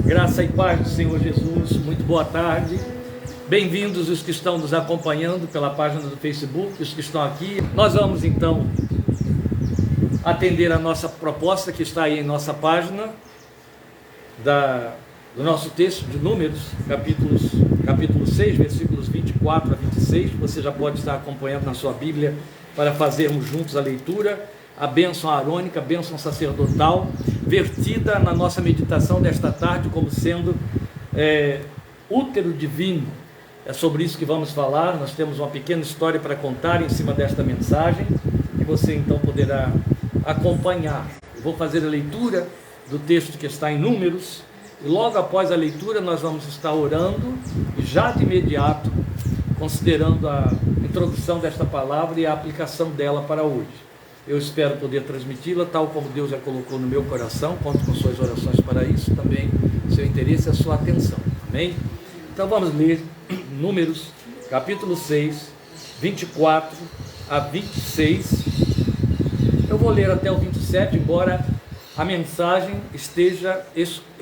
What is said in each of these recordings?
Graça e paz do Senhor Jesus, muito boa tarde. Bem-vindos os que estão nos acompanhando pela página do Facebook, os que estão aqui. Nós vamos então atender a nossa proposta que está aí em nossa página do nosso texto de Números, capítulo 6, versículos 24 a 26. Você já pode estar acompanhando na sua Bíblia para fazermos juntos a leitura. A bênção arônica, a bênção sacerdotal, vertida na nossa meditação desta tarde como sendo útero divino. É sobre isso que vamos falar. Nós temos uma pequena história para contar em cima desta mensagem, que você então poderá acompanhar. Eu vou fazer a leitura do texto que está em Números, e logo após a leitura nós vamos estar orando, e já de imediato considerando a introdução desta palavra e a aplicação dela para hoje. Eu espero poder transmiti-la tal como Deus já colocou no meu coração. Conto com suas orações para isso, também seu interesse e a sua atenção. Amém? Então vamos ler Números, capítulo 6, 24 a 26. Eu vou ler até o 27, embora a mensagem esteja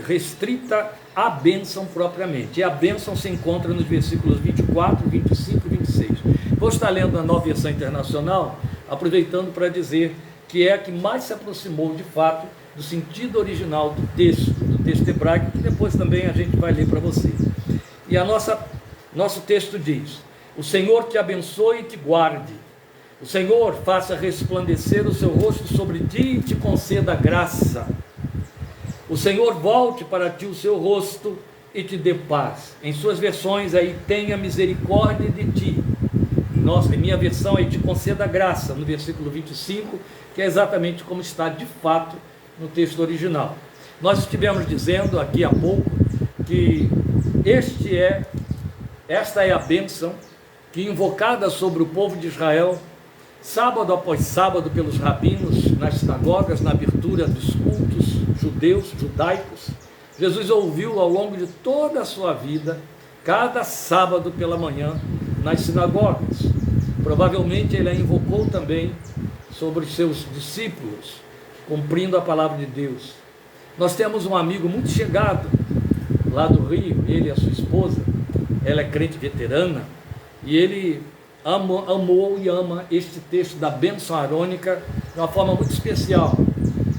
restrita à bênção propriamente. E a bênção se encontra nos versículos 24, 25 e 26. Vou estar lendo a Nova Versão Internacional, aproveitando para dizer que é a que mais se aproximou de fato do sentido original do texto hebraico, que depois também a gente vai ler para você. E nosso texto diz: o Senhor te abençoe e te guarde, o Senhor faça resplandecer o seu rosto sobre ti e te conceda graça, o Senhor volte para ti o seu rosto e te dê paz. Em suas versões aí, tenha misericórdia de ti. Em minha versão aí, te conceda graça, no versículo 25, que é exatamente como está de fato no texto original. Nós estivemos dizendo aqui há pouco que esta é a bênção que, invocada sobre o povo de Israel, sábado após sábado, pelos rabinos, nas sinagogas, na abertura dos cultos judaicos, Jesus ouviu ao longo de toda a sua vida, cada sábado pela manhã, nas sinagogas. Provavelmente ele a invocou também sobre os seus discípulos, cumprindo a palavra de Deus. Nós temos um amigo muito chegado lá do Rio, ele e a sua esposa. Ela é crente veterana, e ele amou e ama este texto da bênção arônica de uma forma muito especial.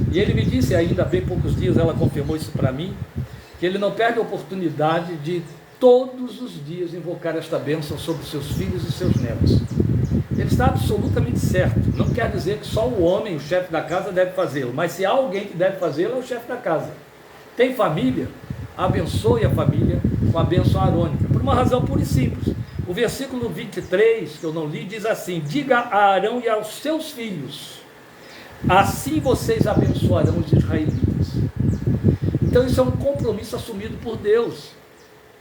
E ele me disse, ainda há bem poucos dias ela confirmou isso para mim, que ele não perde a oportunidade de todos os dias invocar esta bênção sobre seus filhos e seus netos. Ele está absolutamente certo. Não quer dizer que só o homem, o chefe da casa, deve fazê-lo, mas se há alguém que deve fazê-lo, é o chefe da casa. Tem família? Abençoe a família com a bênção arônica, por uma razão pura e simples. O versículo 23, que eu não li, diz assim: diga a Arão e aos seus filhos, assim vocês abençoarão os israelitas. Então isso é um compromisso assumido por Deus.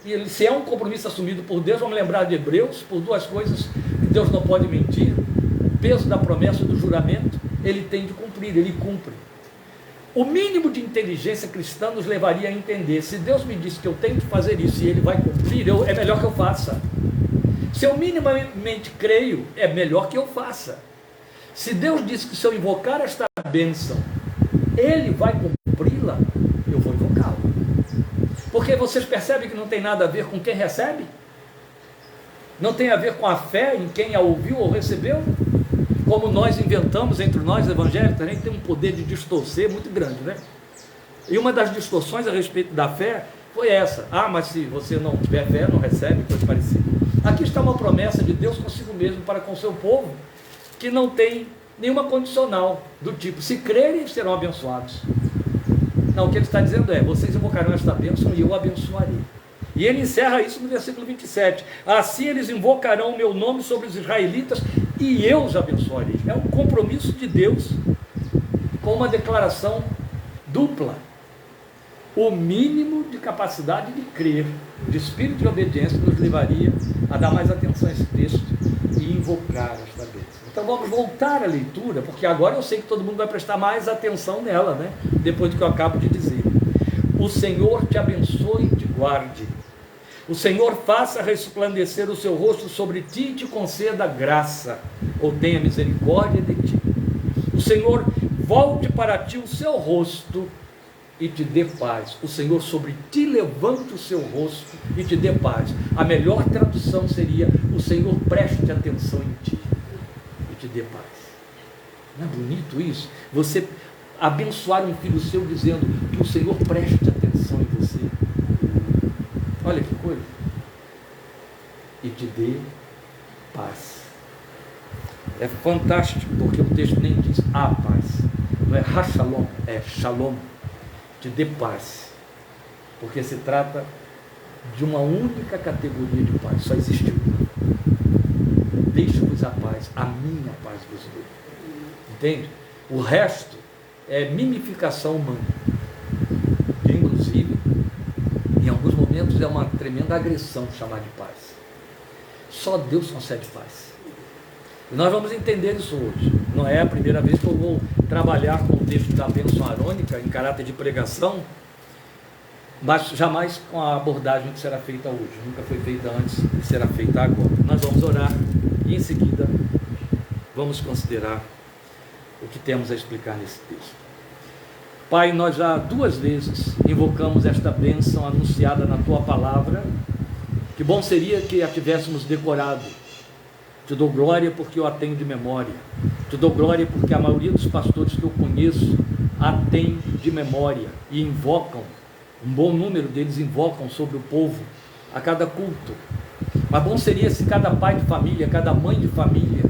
E se é um compromisso assumido por Deus, vamos lembrar de Hebreus, por duas coisas que Deus não pode mentir: o peso da promessa do juramento, ele tem de cumprir, ele cumpre. O mínimo de inteligência cristã nos levaria a entender: se Deus me disse que eu tenho que fazer isso e ele vai cumprir, é melhor que eu faça. Se eu minimamente creio, é melhor que eu faça. Se Deus disse que se eu invocar esta bênção, ele vai cumpri-la, eu vou invocá-la. Porque vocês percebem que não tem nada a ver com quem recebe? Não tem a ver com a fé em quem a ouviu ou recebeu? Como nós inventamos entre nós evangélicos, a gente tem um poder de distorcer muito grande, né? E uma das distorções a respeito da fé foi essa: mas se você não tiver fé, não recebe, coisa parecida. Aqui está uma promessa de Deus consigo mesmo para com o seu povo, que não tem nenhuma condicional, do tipo: se crerem, serão abençoados. Não, o que ele está dizendo é: vocês invocarão esta bênção e eu abençoarei. E ele encerra isso no versículo 27. Assim eles invocarão o meu nome sobre os israelitas e eu os abençoarei. É um compromisso de Deus com uma declaração dupla. O mínimo de capacidade de crer, de espírito de obediência, nos levaria a dar mais atenção a esse texto e invocar esta bênção. Então vamos voltar à leitura, porque agora eu sei que todo mundo vai prestar mais atenção nela, né? Depois do que eu acabo de dizer. O Senhor te abençoe e te guarde. O Senhor faça resplandecer o seu rosto sobre ti e te conceda graça, ou tenha misericórdia de ti. O Senhor volte para ti o seu rosto e te dê paz. O Senhor sobre ti levante o seu rosto e te dê paz. A melhor tradução seria: o Senhor preste atenção em ti e te dê paz. Não é bonito isso? Você abençoar um filho seu dizendo que o Senhor preste atenção em você. Olha que coisa. E te dê paz. É fantástico, porque o texto nem diz a paz. Não é ha-shalom, é shalom. Te dê paz. Porque se trata de uma única categoria de paz. Só existe uma. Deixa-vos a paz, a minha paz vos dou. Entende? O resto é mimificação humana. Que, inclusive, em alguns momentos é uma tremenda agressão chamar de paz. Só Deus concede paz. E nós vamos entender isso hoje. Não é a primeira vez que eu vou trabalhar com o texto da bênção arônica em caráter de pregação, mas jamais com a abordagem que será feita hoje. Nunca foi feita antes e será feita agora. Nós vamos orar e em seguida vamos considerar o que temos a explicar nesse texto. Pai, nós já 2 vezes invocamos esta bênção anunciada na Tua Palavra. Que bom seria que a tivéssemos decorado. Te dou glória porque eu a tenho de memória. Te dou glória porque a maioria dos pastores que eu conheço a tem de memória e invocam, um bom número deles invocam sobre o povo a cada culto. Mas bom seria se cada pai de família, cada mãe de família,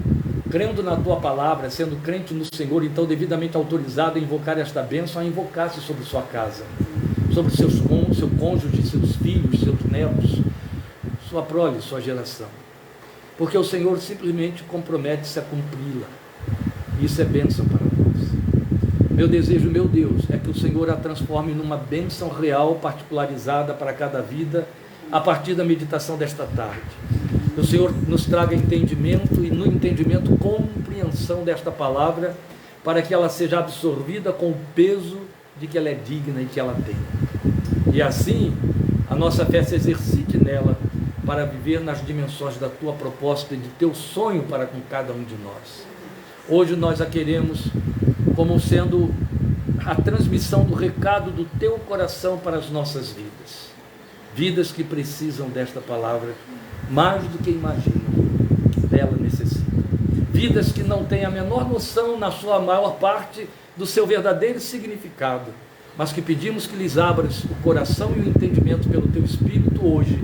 crendo na Tua Palavra, sendo crente no Senhor, então devidamente autorizado a invocar esta bênção, a invocasse sobre sua casa, sobre seu cônjuge, seus filhos, seus netos, sua prole, sua geração. Porque o Senhor simplesmente compromete-se a cumpri-la. Isso é bênção para nós. Meu desejo, meu Deus, é que o Senhor a transforme numa bênção real, particularizada para cada vida, a partir da meditação desta tarde. Que o Senhor nos traga entendimento e, no entendimento, compreensão desta palavra, para que ela seja absorvida com o peso de que ela é digna e que ela tem. E assim, a nossa fé se exercite nela, para viver nas dimensões da Tua proposta e de Teu sonho para com cada um de nós. Hoje nós a queremos como sendo a transmissão do recado do Teu coração para as nossas vidas. Vidas que precisam desta palavra mais do que imaginam, dela necessitam. Vidas que não têm a menor noção, na sua maior parte, do seu verdadeiro significado, mas que pedimos que lhes abras o coração e o entendimento pelo Teu Espírito hoje,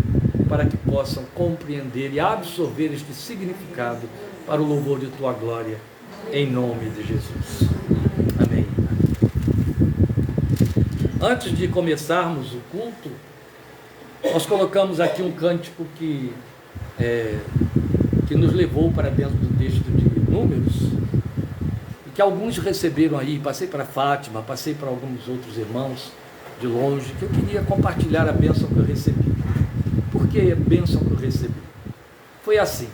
para que possam compreender e absorver este significado para o louvor de Tua glória, em nome de Jesus. Amém. Antes de começarmos o culto, nós colocamos aqui um cântico que nos levou para dentro do texto de Números, e que alguns receberam aí. Passei para Fátima, passei para alguns outros irmãos de longe, que eu queria compartilhar a bênção que eu recebi. Por que a bênção que eu recebi? Foi assim: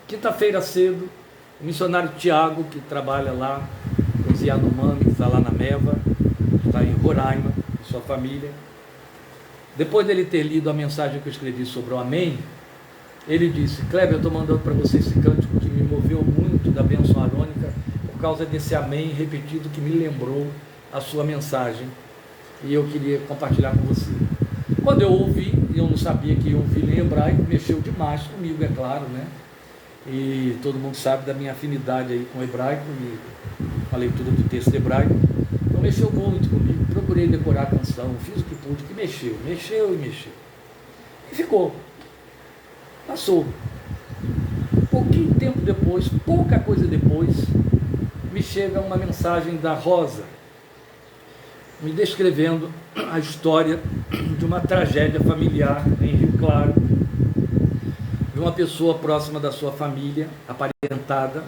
quinta-feira cedo, o missionário Tiago, que trabalha lá, o Zé Yanomami, que está lá na Meva, está em Roraima, com sua família, depois dele ter lido a mensagem que eu escrevi sobre o Amém, ele disse: Kleber, eu estou mandando para você esse cântico que me moveu muito da bênção arônica, por causa desse Amém repetido que me lembrou a sua mensagem, e eu queria compartilhar com você. Quando eu ouvi, eu não sabia que eu ouvi em hebraico, mexeu demais comigo, é claro, né? E todo mundo sabe da minha afinidade aí com o hebraico, e a leitura do texto hebraico, então mexeu muito comigo. Procurei decorar a canção, fiz o que pude, que mexeu. E ficou. Passou. Pouquinho tempo depois, pouca coisa depois, me chega uma mensagem da Rosa, me descrevendo a história de uma tragédia familiar em Rio Claro, de uma pessoa próxima da sua família, aparentada,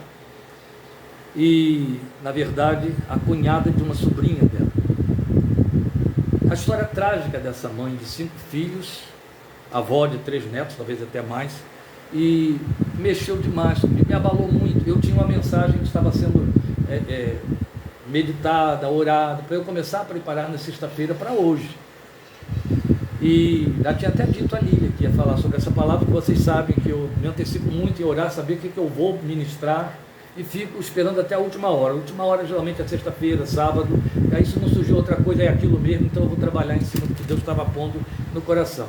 e, na verdade, a cunhada de uma sobrinha dela. A história trágica dessa mãe de 5 filhos, avó de 3 netos, talvez até mais, e mexeu demais comigo, me abalou muito. Eu tinha uma mensagem que estava sendo meditada, orada, para eu começar a preparar na sexta-feira para hoje. E já tinha até dito a Lília que ia falar sobre essa palavra, que vocês sabem que eu me antecipo muito em orar, saber o que eu vou ministrar, e fico esperando até a última hora. A última hora geralmente é sexta-feira, sábado, e aí se não surgiu outra coisa é aquilo mesmo, então eu vou trabalhar em cima do que Deus estava pondo no coração.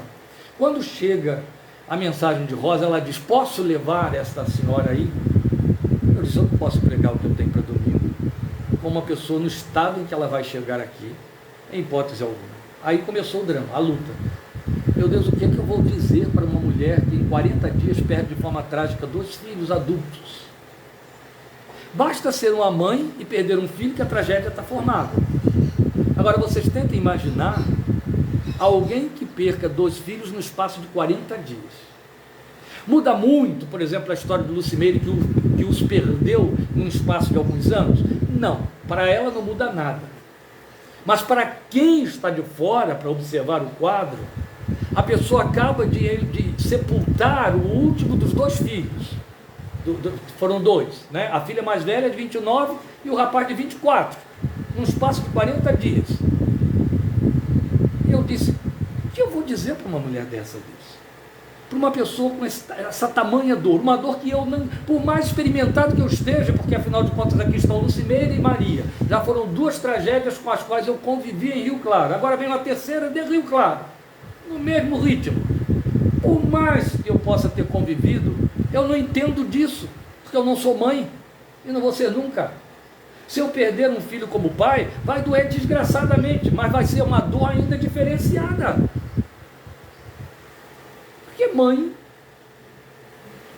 Quando chega a mensagem de Rosa, ela diz: posso levar esta senhora aí? Eu disse: eu não posso pregar o que eu tenho para domingo com uma pessoa no estado em que ela vai chegar aqui, em hipótese alguma. Aí começou o drama, a luta. Meu Deus, o que é que eu vou dizer para uma mulher que em 40 dias perde de forma trágica 2 filhos adultos? Basta ser uma mãe e perder um filho que a tragédia está formada. Agora vocês tentem imaginar alguém que perca 2 filhos no espaço de 40 dias. Muda muito, por exemplo, a história do Lucimeire, que os perdeu num espaço de alguns anos? Não, para ela não muda nada. Mas para quem está de fora para observar o quadro, a pessoa acaba de sepultar o último dos 2 filhos. Foram 2, né? A filha mais velha de 29 e o rapaz de 24, num espaço de 40 dias. Eu disse: o que eu vou dizer para uma mulher dessa vez? Para uma pessoa com essa tamanha dor, uma dor que eu não, por mais experimentado que eu esteja, porque afinal de contas aqui estão Lucimeire e Maria, já foram 2 tragédias com as quais eu convivi em Rio Claro, agora vem uma terceira de Rio Claro, no mesmo ritmo. Por mais que eu possa ter convivido, eu não entendo disso, porque eu não sou mãe, e não vou ser nunca. Se eu perder um filho como pai, vai doer desgraçadamente, mas vai ser uma dor ainda diferenciada. Porque mãe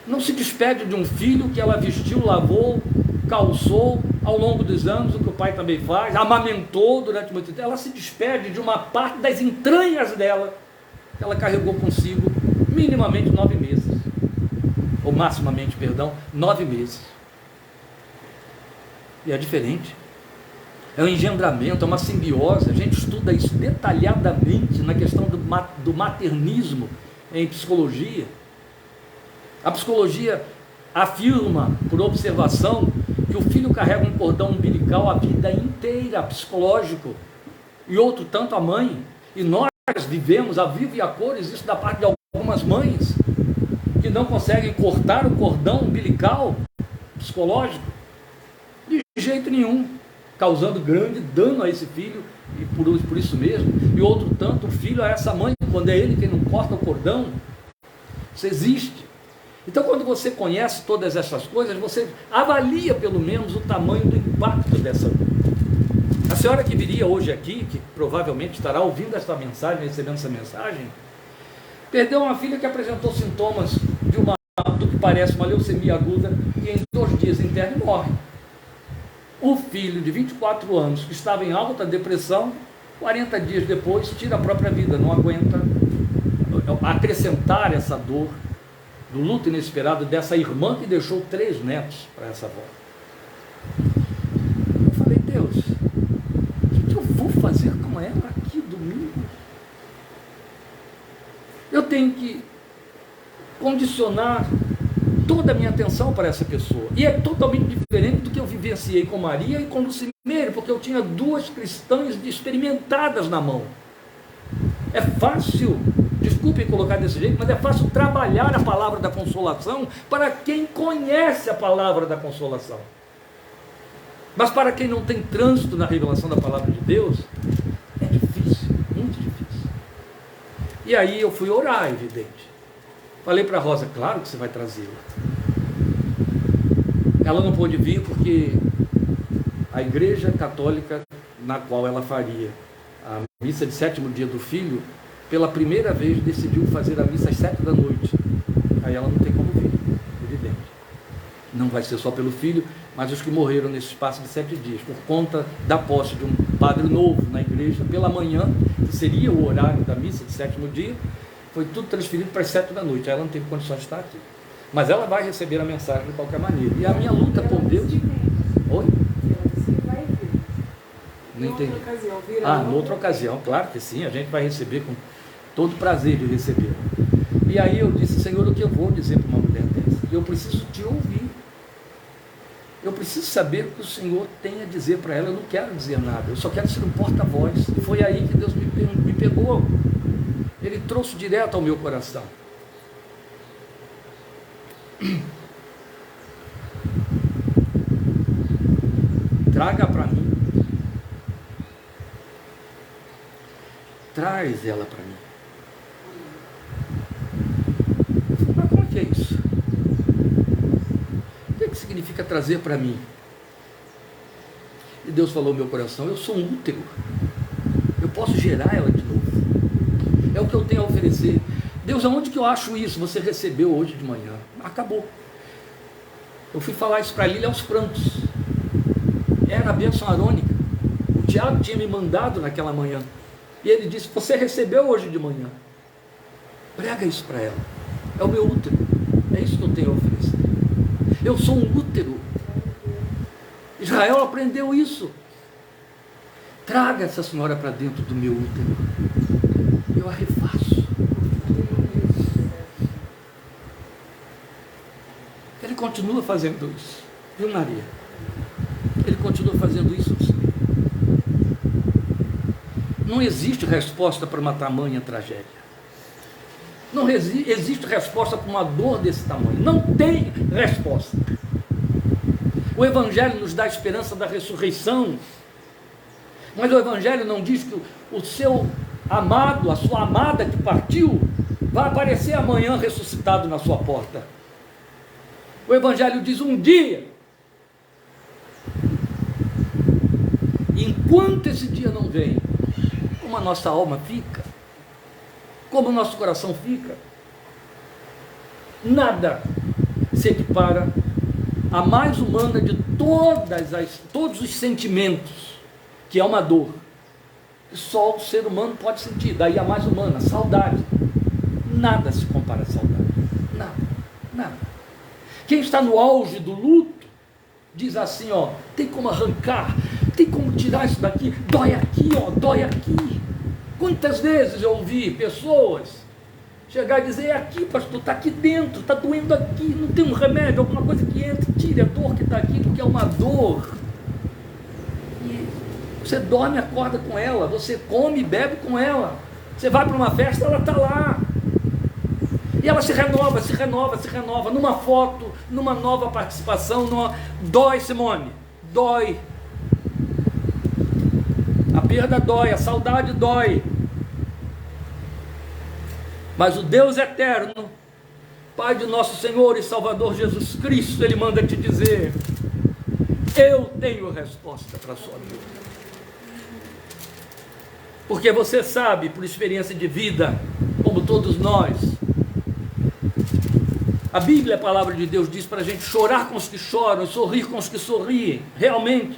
não se despede de um filho que ela vestiu, lavou, calçou ao longo dos anos, o que o pai também faz, amamentou durante muito tempo. Ela se despede de uma parte das entranhas dela, que ela carregou consigo minimamente 9 meses, ou maximamente, perdão, 9 meses. E é diferente. É um engendramento, é uma simbiose. A gente estuda isso detalhadamente na questão do maternismo em psicologia. A psicologia afirma, por observação, que o filho carrega um cordão umbilical a vida inteira, psicológico, e outro tanto a mãe. E nós vivemos a vivo e a cores isso da parte de algumas mães que não conseguem cortar o cordão umbilical psicológico de jeito nenhum, causando grande dano a esse filho, e por isso mesmo, e outro tanto o filho a essa mãe, quando é ele quem não corta o cordão. Isso existe. Então, quando você conhece todas essas coisas, você avalia pelo menos o tamanho do impacto dessa dor. A senhora que viria hoje aqui, que provavelmente estará ouvindo esta mensagem, recebendo essa mensagem, perdeu uma filha que apresentou sintomas do que parece uma leucemia aguda, e em 2 dias interna e morre. O filho de 24 anos, que estava em alta depressão, 40 dias depois tira a própria vida, não aguenta acrescentar essa dor do luto inesperado dessa irmã que deixou 3 netos para essa avó. Eu falei: Deus, o que eu vou fazer com ela aqui domingo? Eu tenho que condicionar toda a minha atenção para essa pessoa, e é totalmente diferente do que eu vivenciei com Maria e com Lucimeire, porque eu tinha 2 cristãs experimentadas na mão. É fácil, desculpem colocar desse jeito, mas é fácil trabalhar a palavra da consolação para quem conhece a palavra da consolação. Mas para quem não tem trânsito na revelação da palavra de Deus, é difícil, muito difícil. E aí eu fui orar, evidente. Falei para a Rosa: claro que você vai trazê-la. Ela não pôde vir porque a igreja católica na qual ela faria a missa de 7º dia do filho, pela primeira vez decidiu fazer a missa às 7 da noite. Aí ela não tem como vir, evidente. Não vai ser só pelo filho, mas os que morreram nesse espaço de 7 dias, por conta da posse de um padre novo na igreja, pela manhã, que seria o horário da missa de 7º dia, foi tudo transferido para as 7 da noite. Aí ela não teve condições de estar aqui. Mas ela vai receber a mensagem de qualquer maneira. E a minha luta com Deus... Oi? Não entendi. Noutra ocasião, claro que sim, a gente vai receber com todo prazer de receber. E aí eu disse: Senhor, o que eu vou dizer para uma mulher dessa? Eu preciso te ouvir. Eu preciso saber o que o Senhor tem a dizer para ela. Eu não quero dizer nada, eu só quero ser um porta-voz. E foi aí que Deus me pegou. Ele trouxe direto ao meu coração. traga para mim. Traz ela para mim. Mas como é que é isso? O que significa trazer para mim? E Deus falou no meu coração: eu sou um útero, eu posso gerar ela de novo, é o que eu tenho a oferecer. Deus, aonde que eu acho isso? Você recebeu hoje de manhã, acabou. Eu fui falar isso para Lília aos prantos, era a bênção arônica. O Tiago tinha me mandado naquela manhã, e ele disse: você recebeu hoje de manhã, prega isso para ela, é o meu útero, é isso que eu tenho a oferecer. Eu sou um útero. Israel aprendeu isso. Traga essa senhora para dentro do meu útero, eu a refaço. Ele continua fazendo isso, viu, Maria? Ele continua fazendo isso. Não existe resposta para uma tamanha tragédia. Não existe resposta para uma dor desse tamanho. Não tem resposta. O Evangelho nos dá a esperança da ressurreição, mas o Evangelho não diz que o seu amado, a sua amada que partiu, vai aparecer amanhã ressuscitado na sua porta. O Evangelho diz um dia. E enquanto esse dia não vem, como a nossa alma fica, como o nosso coração fica, nada se equipara a mais humana de todos os sentimentos, que é uma dor, que só o ser humano pode sentir. Daí a mais humana, saudade. Nada se compara a saudade, nada. Quem está no auge do luto, diz assim, ó, tem como arrancar, tem como tirar isso daqui, dói aqui, ó, dói aqui. Quantas vezes eu ouvi pessoas chegar e dizer: é aqui, pastor, está aqui dentro, está doendo aqui, não tem um remédio, alguma coisa que entre, tire a dor que está aqui, porque é uma dor. E você dorme e acorda com ela, você come e bebe com ela, você vai para uma festa, ela está lá, e ela se renova, numa foto, numa nova participação, dói, Simone, dói, a perda dói, a saudade dói. Mas o Deus eterno, Pai de nosso Senhor e Salvador Jesus Cristo, Ele manda te dizer: eu tenho resposta para a sua vida. Porque você sabe, por experiência de vida, como todos nós, a Bíblia, a palavra de Deus, diz para a gente chorar com os que choram, sorrir com os que sorriem. Realmente,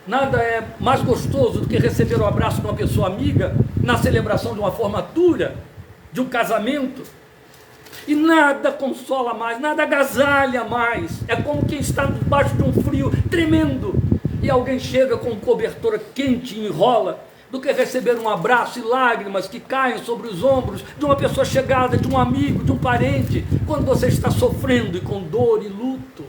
nada é mais gostoso do que receber um abraço de uma pessoa amiga na celebração de uma formatura, de um casamento, e nada consola mais, nada agasalha mais. É como quem está debaixo de um frio tremendo e alguém chega com um cobertor quente e enrola, do que receber um abraço e lágrimas que caem sobre os ombros de uma pessoa chegada, de um amigo, de um parente, quando você está sofrendo e com dor e luto.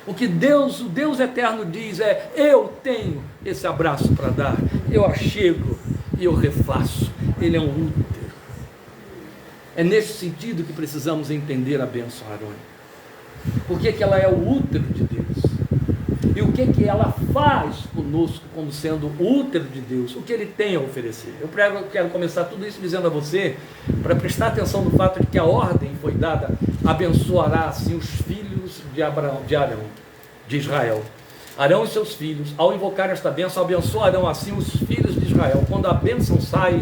O que Deus, o Deus eterno diz é: eu tenho esse abraço para dar, eu achego e eu refaço. Ele é um útero. É nesse sentido que precisamos entender a bênção arônica. Por que ela é o útero de Deus? E o que ela faz conosco como sendo o útero de Deus? O que Ele tem a oferecer? Eu quero começar tudo isso dizendo a você, para prestar atenção no fato de que a ordem foi dada: abençoará assim os filhos de Arão, de Israel. Arão e seus filhos, ao invocar esta bênção, abençoarão assim os filhos de Israel. Quando a bênção sai,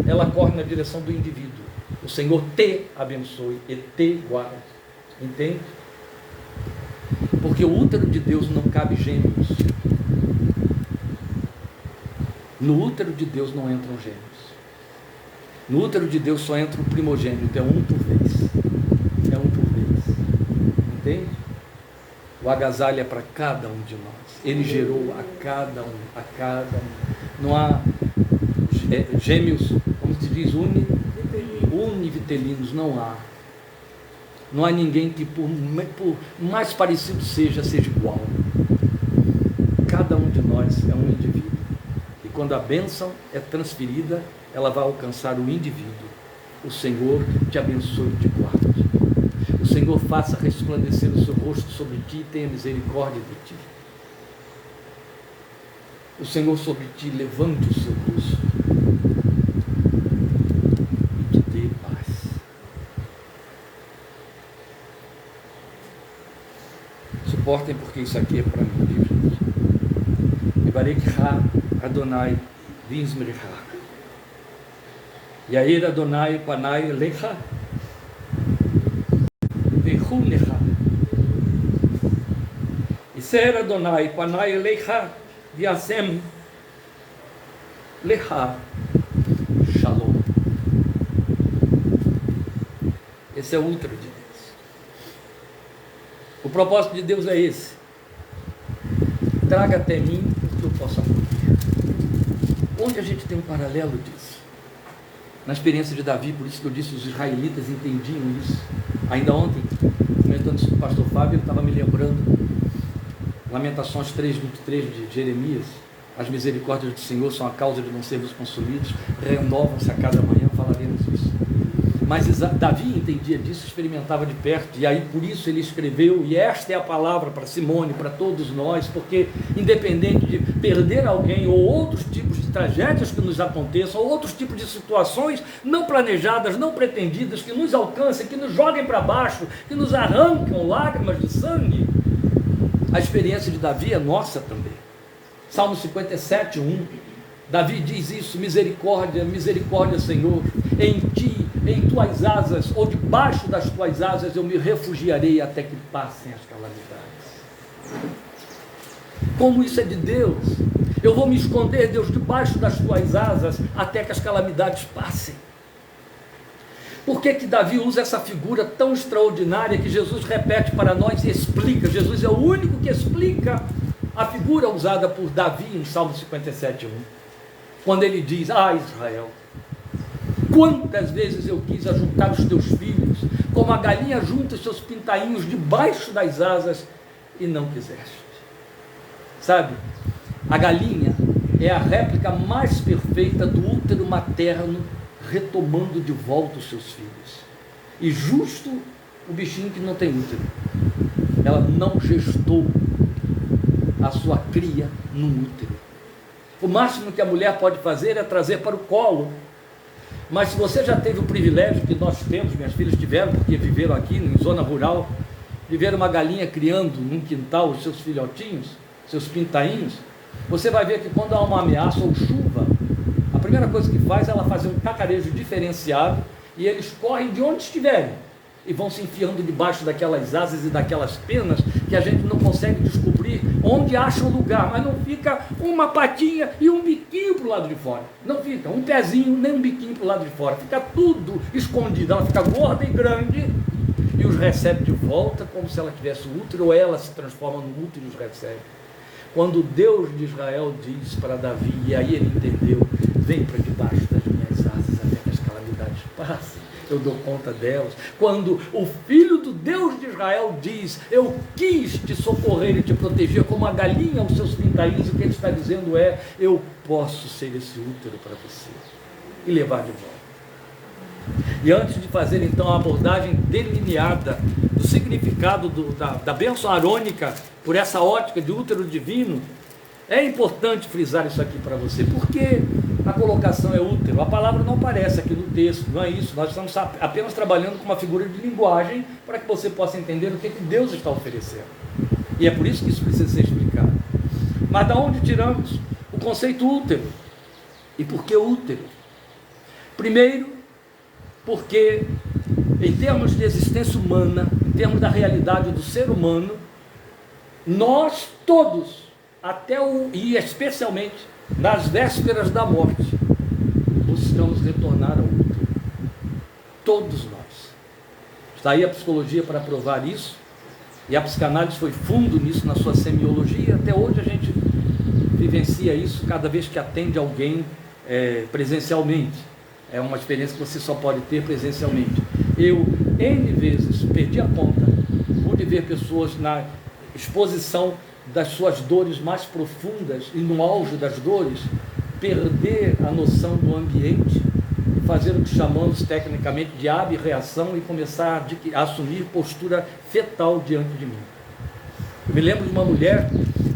ela corre na direção do indivíduo. O Senhor te abençoe e te guarde. Entende? Porque o útero de Deus não cabe gêmeos. No útero de Deus não entram gêmeos. No útero de Deus só entra o primogênito, é um por vez. É um por vez. Entende? O agasalho é para cada um de nós. Ele gerou a cada um, a cada um. Não há gêmeos, como se diz, univitelinos, não há. Não há ninguém que por mais parecido seja igual. Cada um de nós é um indivíduo. E quando a bênção é transferida, ela vai alcançar o indivíduo. O Senhor te abençoe e te guarde. O Senhor faça resplandecer o seu rosto sobre ti e tenha misericórdia de ti. o Senhor sobre ti levante o seu rosto e te dê paz. Suportem, porque isso aqui é para mim, viu, gente? Ebarekha Adonai Vizmriha. Yair Adonai Panai Lecha Vehunecha. Iser Adonai Panai Lecha Viasem Lecha Shalom. Esse é o útero de Deus. O propósito de Deus é esse: traga até mim o que eu possa acolher. Onde a gente tem um paralelo disso? Na experiência de Davi, por isso que eu disse, os israelitas entendiam isso. Ainda ontem, comentando isso com o pastor Fábio, ele estava me lembrando Lamentações 3:23 de Jeremias: as misericórdias do Senhor são a causa de não sermos consumidos, renovam-se a cada manhã. Falaremos isso. Mas Davi entendia disso, experimentava de perto, e aí por isso ele escreveu, e esta é a palavra para Simone, para todos nós, porque independente de perder alguém, ou outros tipos de tragédias que nos aconteçam, ou outros tipos de situações não planejadas, não pretendidas, que nos alcancem, que nos joguem para baixo, que nos arrancam lágrimas de sangue, a experiência de Davi é nossa também. Salmo 57:1, Davi diz isso: misericórdia, misericórdia, Senhor, em ti, em tuas asas, ou debaixo das tuas asas eu me refugiarei até que passem as calamidades. Como isso é de Deus? Eu vou me esconder, Deus, debaixo das tuas asas até que as calamidades passem. Por que que Davi usa essa figura tão extraordinária que Jesus repete para nós e explica? Jesus é o único que explica a figura usada por Davi em Salmo 57:1, quando ele diz: ah, Israel, quantas vezes eu quis ajuntar os teus filhos, como a galinha junta os seus pintainhos debaixo das asas, e não quiseste. Sabe, a galinha é a réplica mais perfeita do útero materno, retomando de volta os seus filhos. E justo o bichinho que não tem útero, ela não gestou a sua cria no útero. O máximo que a mulher pode fazer é trazer para o colo. Mas se você já teve o privilégio que nós temos, minhas filhas tiveram, porque viveram aqui em zona rural, viveram uma galinha criando num quintal os seus filhotinhos, seus pintainhos, você vai ver que quando há uma ameaça ou chuva, a primeira coisa que faz é ela fazer um cacarejo diferenciado, e eles correm de onde estiverem e vão se enfiando debaixo daquelas asas e daquelas penas que a gente não consegue descobrir onde acha o lugar, mas não fica uma patinha e um biquinho para o lado de fora, não fica um pezinho nem um biquinho para o lado de fora, fica tudo escondido. Ela fica gorda e grande e os recebe de volta como se ela tivesse útero, ou ela se transforma no útero e os recebe. Quando o Deus de Israel diz para Davi, e aí ele entendeu: vem para debaixo das minhas asas até que as calamidades passem, eu dou conta delas. Quando o Filho do Deus de Israel diz: eu quis te socorrer e te proteger como a galinha aos seus pintainhos, o que ele está dizendo é: eu posso ser esse útero para você e levar de volta. E antes de fazer então a abordagem delineada do significado da bênção arônica por essa ótica de útero divino, é importante frisar isso aqui para você. Porque a colocação é útero, a palavra não aparece aqui no texto, não é isso. Nós estamos apenas trabalhando com uma figura de linguagem para que você possa entender o que Deus está oferecendo, e é por isso que isso precisa ser explicado. Mas da onde tiramos o conceito útero? E por que útero? Primeiro, porque em termos de existência humana, em termos da realidade do ser humano, nós todos, e especialmente nas vésperas da morte, buscamos retornar ao útero. Todos nós. Está aí a psicologia para provar isso, e a psicanálise foi fundo nisso na sua semiologia. Até hoje a gente vivencia isso cada vez que atende alguém presencialmente. É uma experiência que você só pode ter presencialmente. Eu, N vezes, perdi a conta, pude ver pessoas na exposição das suas dores mais profundas e no auge das dores, perder a noção do ambiente, fazer o que chamamos tecnicamente de abreação e começar a assumir postura fetal diante de mim. Eu me lembro de uma mulher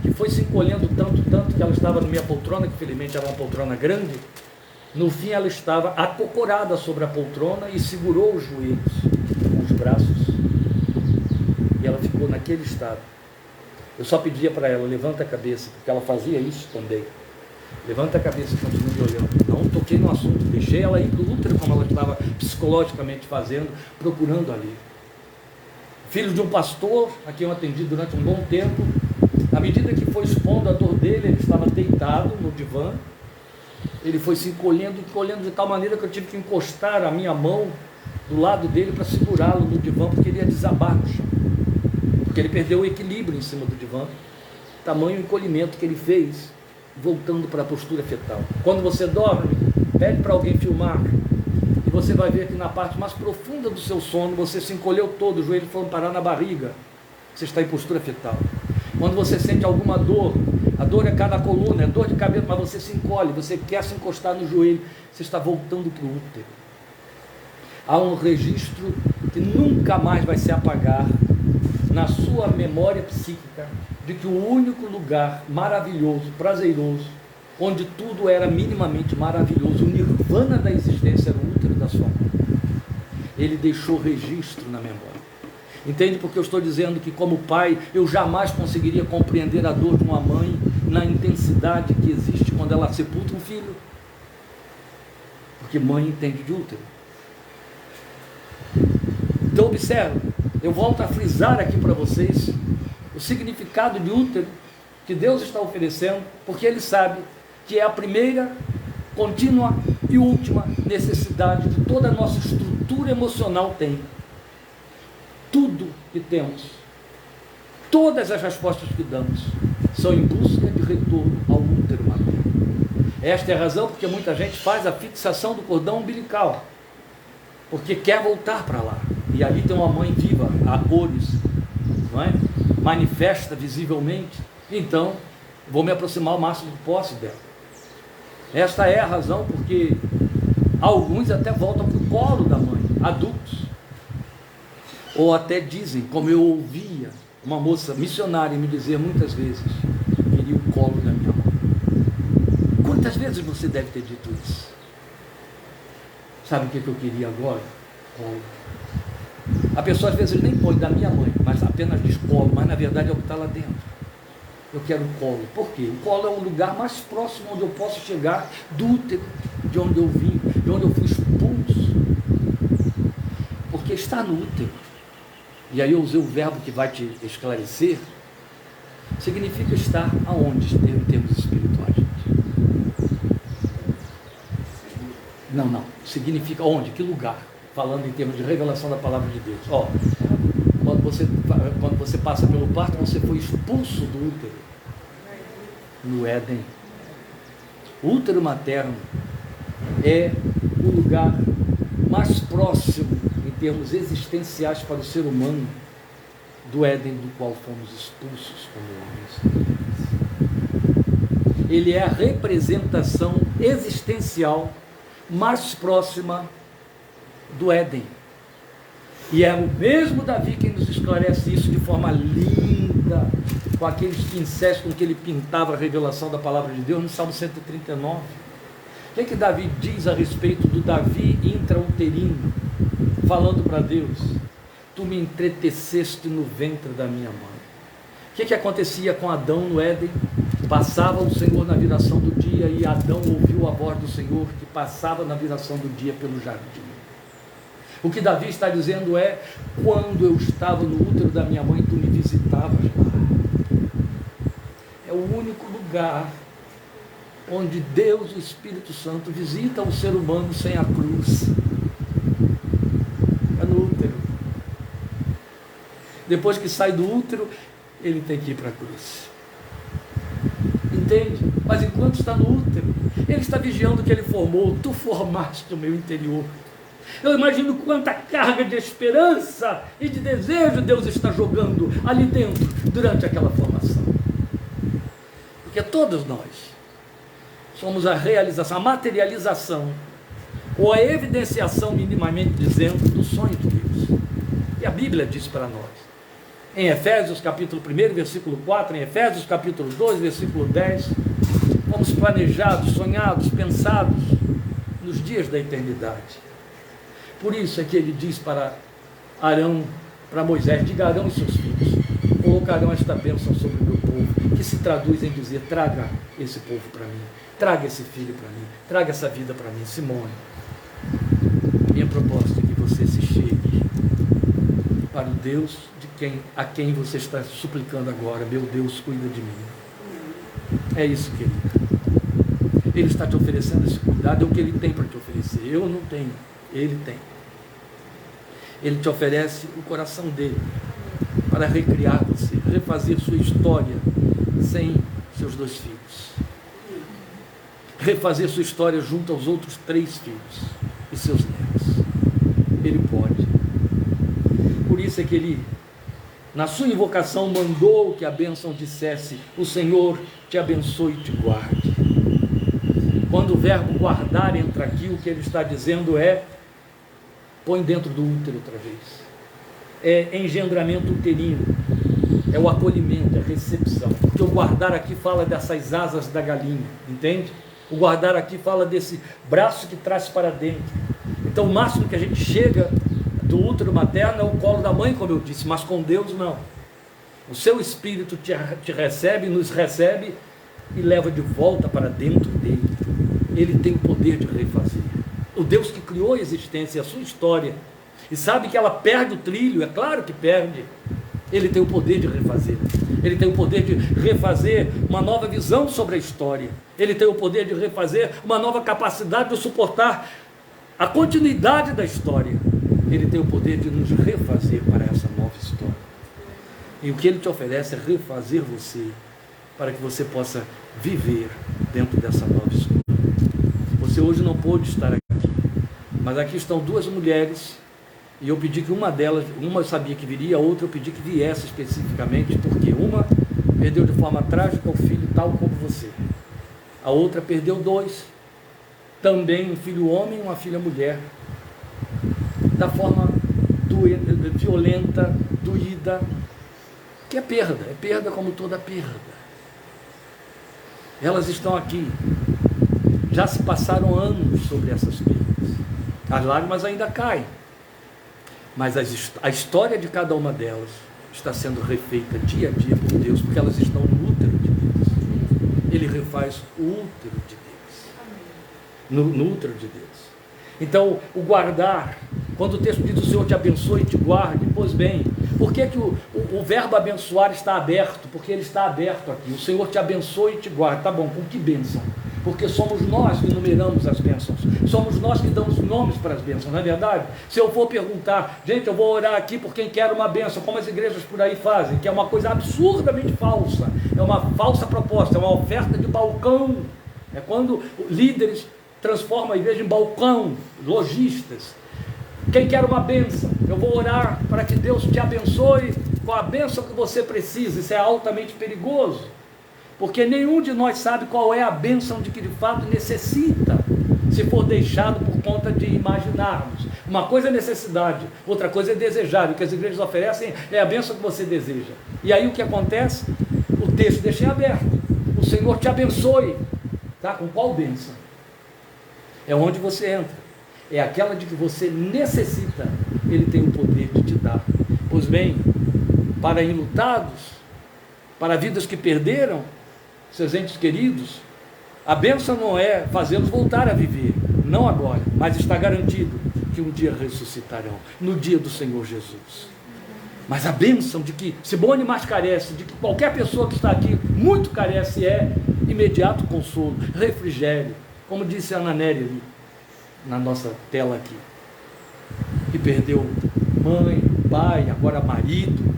que foi se encolhendo tanto, que ela estava na minha poltrona, que felizmente era uma poltrona grande. No fim ela estava acocorada sobre a poltrona e segurou os joelhos com os braços. E ela ficou naquele estado. Eu só pedia para ela, levanta a cabeça, porque ela fazia isso também. Levanta a cabeça e continua me olhando. Não toquei no assunto, deixei ela ir para o útero, como ela estava psicologicamente fazendo, procurando ali. Filho de um pastor, a quem eu atendi durante um bom tempo, à medida que foi expondo a dor dele, ele estava deitado no divã, ele foi se encolhendo de tal maneira que eu tive que encostar a minha mão do lado dele para segurá-lo no divã, porque ele ia desabar no chão, porque ele perdeu o equilíbrio em cima do divã, tamanho encolhimento que ele fez, voltando para a postura fetal. Quando você dorme, pede para alguém filmar, e você vai ver que na parte mais profunda do seu sono, você se encolheu todo, os joelhos foram parar na barriga, você está em postura fetal. Quando você sente alguma dor, a dor é cada coluna, é dor de cabeça, mas você se encolhe, você quer se encostar no joelho, você está voltando para o útero. Há um registro que nunca mais vai se apagar na sua memória psíquica, de que o único lugar maravilhoso, prazeroso, onde tudo era minimamente maravilhoso, o nirvana da existência era o útero da sua mãe. Ele deixou registro na memória. Entende porque eu estou dizendo que, como pai, eu jamais conseguiria compreender a dor de uma mãe na intensidade que existe quando ela sepulta um filho? Porque mãe entende de útero. Então observe, eu volto a frisar aqui para vocês o significado de útero que Deus está oferecendo, porque Ele sabe que é a primeira, contínua e última necessidade que toda a nossa estrutura emocional tem. Tudo que temos, todas as respostas que damos, são em busca de retorno ao útero materno. Esta é a razão porque muita gente faz a fixação do cordão umbilical, porque quer voltar para lá, e ali tem uma mãe viva, a cores, não é? Manifesta visivelmente, então vou me aproximar o máximo que posso dela. Esta é a razão porque alguns até voltam para o colo da mãe, adultos, ou até dizem, como eu ouvia uma moça missionária me dizer muitas vezes, queria o colo da minha mãe. Quantas vezes você deve ter dito isso? Sabe o que eu queria agora? Colo. A pessoa às vezes nem põe da minha mãe, mas apenas diz colo, mas na verdade é o que está lá dentro. Eu quero o colo. Por quê? O colo é o lugar mais próximo onde eu posso chegar do útero, de onde eu vim, de onde eu fui expulso. Porque está no útero. E aí eu usei o verbo que vai te esclarecer. Significa estar aonde em termos espirituais, gente? Não. Significa onde? Que lugar? Falando em termos de revelação da palavra de Deus. Quando você passa pelo parto, você foi expulso do útero. No Éden. O útero materno é o lugar mais próximo, em termos existenciais para o ser humano, do Éden do qual fomos expulsos como homens. Ele é a representação existencial mais próxima do Éden. E é o mesmo Davi quem nos esclarece isso de forma linda, com aqueles pincéis com que ele pintava a revelação da palavra de Deus no Salmo 139. O que Davi diz a respeito do Davi intrauterino, falando para Deus? Tu me entreteceste no ventre da minha mãe. O que acontecia com Adão no Éden? Passava o Senhor na viração do dia e Adão ouviu a voz do Senhor que passava na viração do dia pelo jardim. O que Davi está dizendo é: quando eu estava no útero da minha mãe, tu me visitavas lá. É o único lugar onde Deus, o Espírito Santo, visita o ser humano sem a cruz. É no útero. Depois que sai do útero, ele tem que ir para a cruz. Entende? Mas enquanto está no útero, ele está vigiando o que ele formou. Tu formaste o meu interior. Eu imagino quanta carga de esperança e de desejo Deus está jogando ali dentro durante aquela formação. Porque todos nós somos a realização, a materialização ou a evidenciação, minimamente dizendo, do sonho de Deus. E a Bíblia diz para nós: em Efésios capítulo 1, versículo 4, em Efésios capítulo 2, versículo 10, fomos planejados, sonhados, pensados nos dias da eternidade. Por isso é que ele diz para Arão, para Moisés: diga a Arão e seus filhos, colocarão esta bênção sobre o meu povo, que se traduz em dizer: traga esse povo para mim, traga esse filho para mim, traga essa vida para mim. Simone, minha proposta é que você se chegue para o Deus a quem você está suplicando agora: meu Deus, cuida de mim. É isso, querido. Ele está te oferecendo esse cuidado, é o que ele tem para te oferecer. Eu não tenho, ele tem. Ele te oferece o coração dele para recriar você, refazer sua história sem seus 2 filhos, refazer sua história junto aos outros 3 filhos e seus netos. Ele pode. Por isso é que ele, na sua invocação, mandou que a bênção dissesse: o Senhor te abençoe e te guarde. Quando o verbo guardar entra aqui, o que ele está dizendo é: põe dentro do útero outra vez. É engendramento uterino, é o acolhimento, é a recepção. Porque o guardar aqui fala dessas asas da galinha, entende? O guardar aqui fala desse braço que traz para dentro. Então o máximo que a gente chega do útero materno é o colo da mãe, como eu disse, mas com Deus não. O seu Espírito te recebe, nos recebe e leva de volta para dentro dele. Ele tem o poder de refazer. O Deus que criou a existência, a sua história, e sabe que ela perde o trilho, é claro que perde, ele tem o poder de refazer. Ele tem o poder de refazer uma nova visão sobre a história. Ele tem o poder de refazer uma nova capacidade de suportar a continuidade da história. Ele tem o poder de nos refazer para essa nova história. E o que ele te oferece é refazer você, para que você possa viver dentro dessa nova história. Você hoje não pôde estar aqui, mas aqui estão 2 mulheres, e eu pedi que uma delas, uma eu sabia que viria, a outra eu pedi que viesse especificamente, porque uma perdeu de forma trágica o filho tal como você, a outra perdeu 2, também um filho homem e uma filha mulher, da forma violenta, doída, que é perda como toda perda. Elas estão aqui, já se passaram anos sobre essas perdas, as lágrimas ainda caem, mas a história de cada uma delas está sendo refeita dia a dia por Deus, porque elas estão no útero de Deus. Ele refaz o útero de Deus, no útero de Deus. Então, o guardar, quando o texto diz: o Senhor te abençoe e te guarde, pois bem, por que o verbo abençoar está aberto? Porque ele está aberto aqui. O Senhor te abençoe e te guarde. Tá bom, com que bênção? Porque somos nós que numeramos as bênçãos, somos nós que damos nomes para as bênçãos, não é verdade? Se eu for perguntar: gente, eu vou orar aqui por quem quer uma bênção, como as igrejas por aí fazem, que é uma coisa absurdamente falsa, é uma falsa proposta, é uma oferta de balcão, é quando líderes transformam a igreja em balcão, lojistas. Quem quer uma bênção, eu vou orar para que Deus te abençoe com a bênção que você precisa. Isso é altamente perigoso, porque nenhum de nós sabe qual é a bênção de que de fato necessita, se for deixado por conta de imaginarmos. Uma coisa é necessidade, outra coisa é desejar. O que as igrejas oferecem é a bênção que você deseja. E aí o que acontece? O texto deixa em aberto: o Senhor te abençoe. Tá? Com qual bênção? É onde você entra. É aquela de que você necessita, ele tem o poder de te dar. Pois bem, para enlutados, para vidas que perderam seus entes queridos, a bênção não é fazê-los voltar a viver, não agora, mas está garantido que um dia ressuscitarão, no dia do Senhor Jesus. Mas a bênção de que Simone mais carece, de que qualquer pessoa que está aqui muito carece, é imediato consolo, refrigério, como disse a Ana Nery ali na nossa tela aqui, que perdeu mãe, pai, agora marido,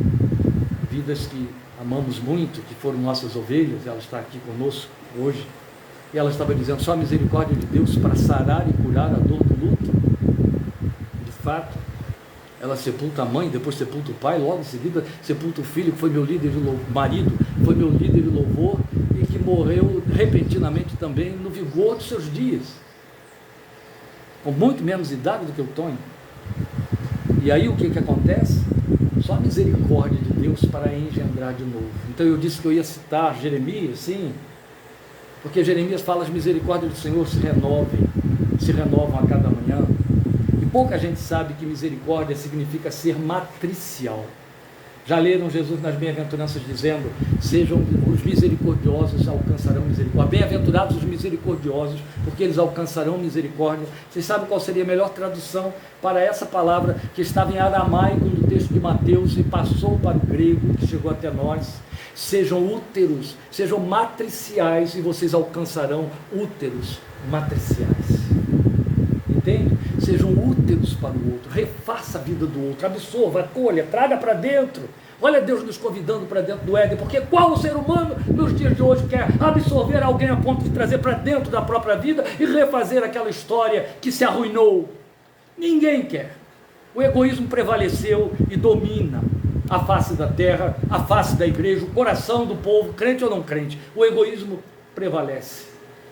vidas que amamos muito, que foram nossas ovelhas. Ela está aqui conosco hoje, e ela estava dizendo: só a misericórdia de Deus para sarar e curar a dor do luto. De fato, ela sepulta a mãe, depois sepulta o pai, logo em seguida sepulta o filho, que foi meu líder de louvor, marido, foi meu líder de louvor, e que morreu repentinamente também no vigor dos seus dias, com muito menos idade do que o Tonho. E E aí o que acontece? Só a misericórdia de Deus para engendrar de novo. Então eu disse que eu ia citar Jeremias, sim, porque Jeremias fala: as misericórdias do Senhor se renovam a cada manhã. E pouca gente sabe que misericórdia significa ser matricial. Já leram Jesus nas bem-aventuranças dizendo: sejam os misericordiosos, alcançarão misericórdia. Bem-aventurados os misericordiosos, porque eles alcançarão misericórdia. Vocês sabem qual seria a melhor tradução para essa palavra que estava em aramaico no texto de Mateus e passou para o grego, que chegou até nós? Sejam úteros, sejam matriciais, e vocês alcançarão úteros matriciais. Entende? Sejam úteros para o outro, refaça a vida do outro, absorva, acolha, traga para dentro. Olha Deus nos convidando para dentro do Éden, porque qual ser humano nos dias de hoje quer absorver alguém a ponto de trazer para dentro da própria vida e refazer aquela história que se arruinou? Ninguém quer. O egoísmo prevaleceu e domina a face da terra, a face da igreja, o coração do povo, crente ou não crente. O egoísmo prevalece.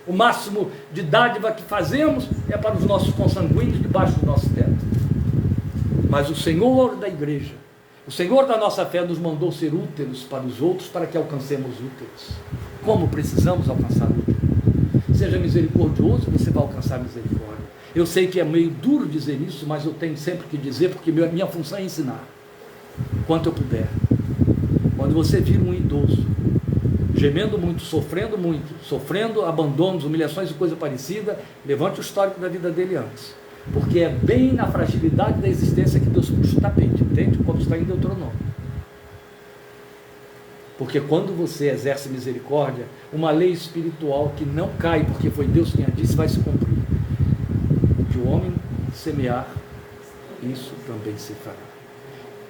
O máximo de dádiva que fazemos é para os nossos consanguíneos debaixo do nosso teto. Mas o Senhor da igreja, o Senhor da nossa fé, nos mandou ser úteros para os outros, para que alcancemos úteros. Como precisamos alcançar úteros? Seja misericordioso, você vai alcançar misericórdia. Eu sei que é meio duro dizer isso, mas eu tenho sempre que dizer, porque minha função é ensinar, quanto eu puder. Quando você vira um idoso, gemendo muito, sofrendo abandonos, humilhações e coisa parecida, levante o histórico da vida dele antes, porque é bem na fragilidade da existência que Deus puxa o tapete, entende? Como está em Deuteronômio. Porque quando você exerce misericórdia, uma lei espiritual que não cai, porque foi Deus quem a disse, vai se cumprir. O que o homem semear, isso também se fará.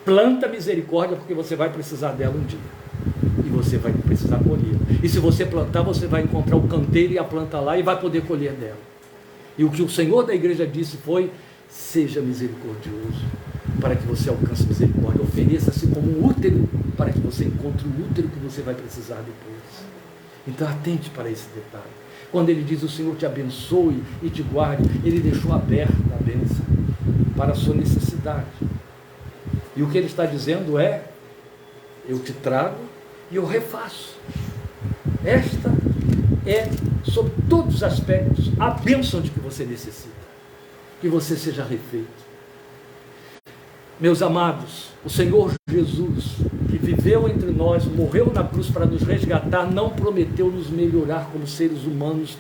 Planta misericórdia, porque você vai precisar dela um dia. E você vai precisar colher. E se você plantar, você vai encontrar o canteiro e a planta lá e vai poder colher dela. E o que o Senhor da igreja disse foi: seja misericordioso, para que você alcance misericórdia. Ofereça-se como um útero, para que você encontre o útero que você vai precisar depois. Então atente para esse detalhe. Quando ele diz: o Senhor te abençoe e te guarde, ele deixou aberta a bênção para a sua necessidade. E o que ele está dizendo é: eu te trago e eu refaço. Esta é, sob todos os aspectos, a bênção de que você necessita. Que você seja refeito. Meus amados, o Senhor Jesus, que viveu entre nós, morreu na cruz para nos resgatar, não prometeu nos melhorar como seres humanos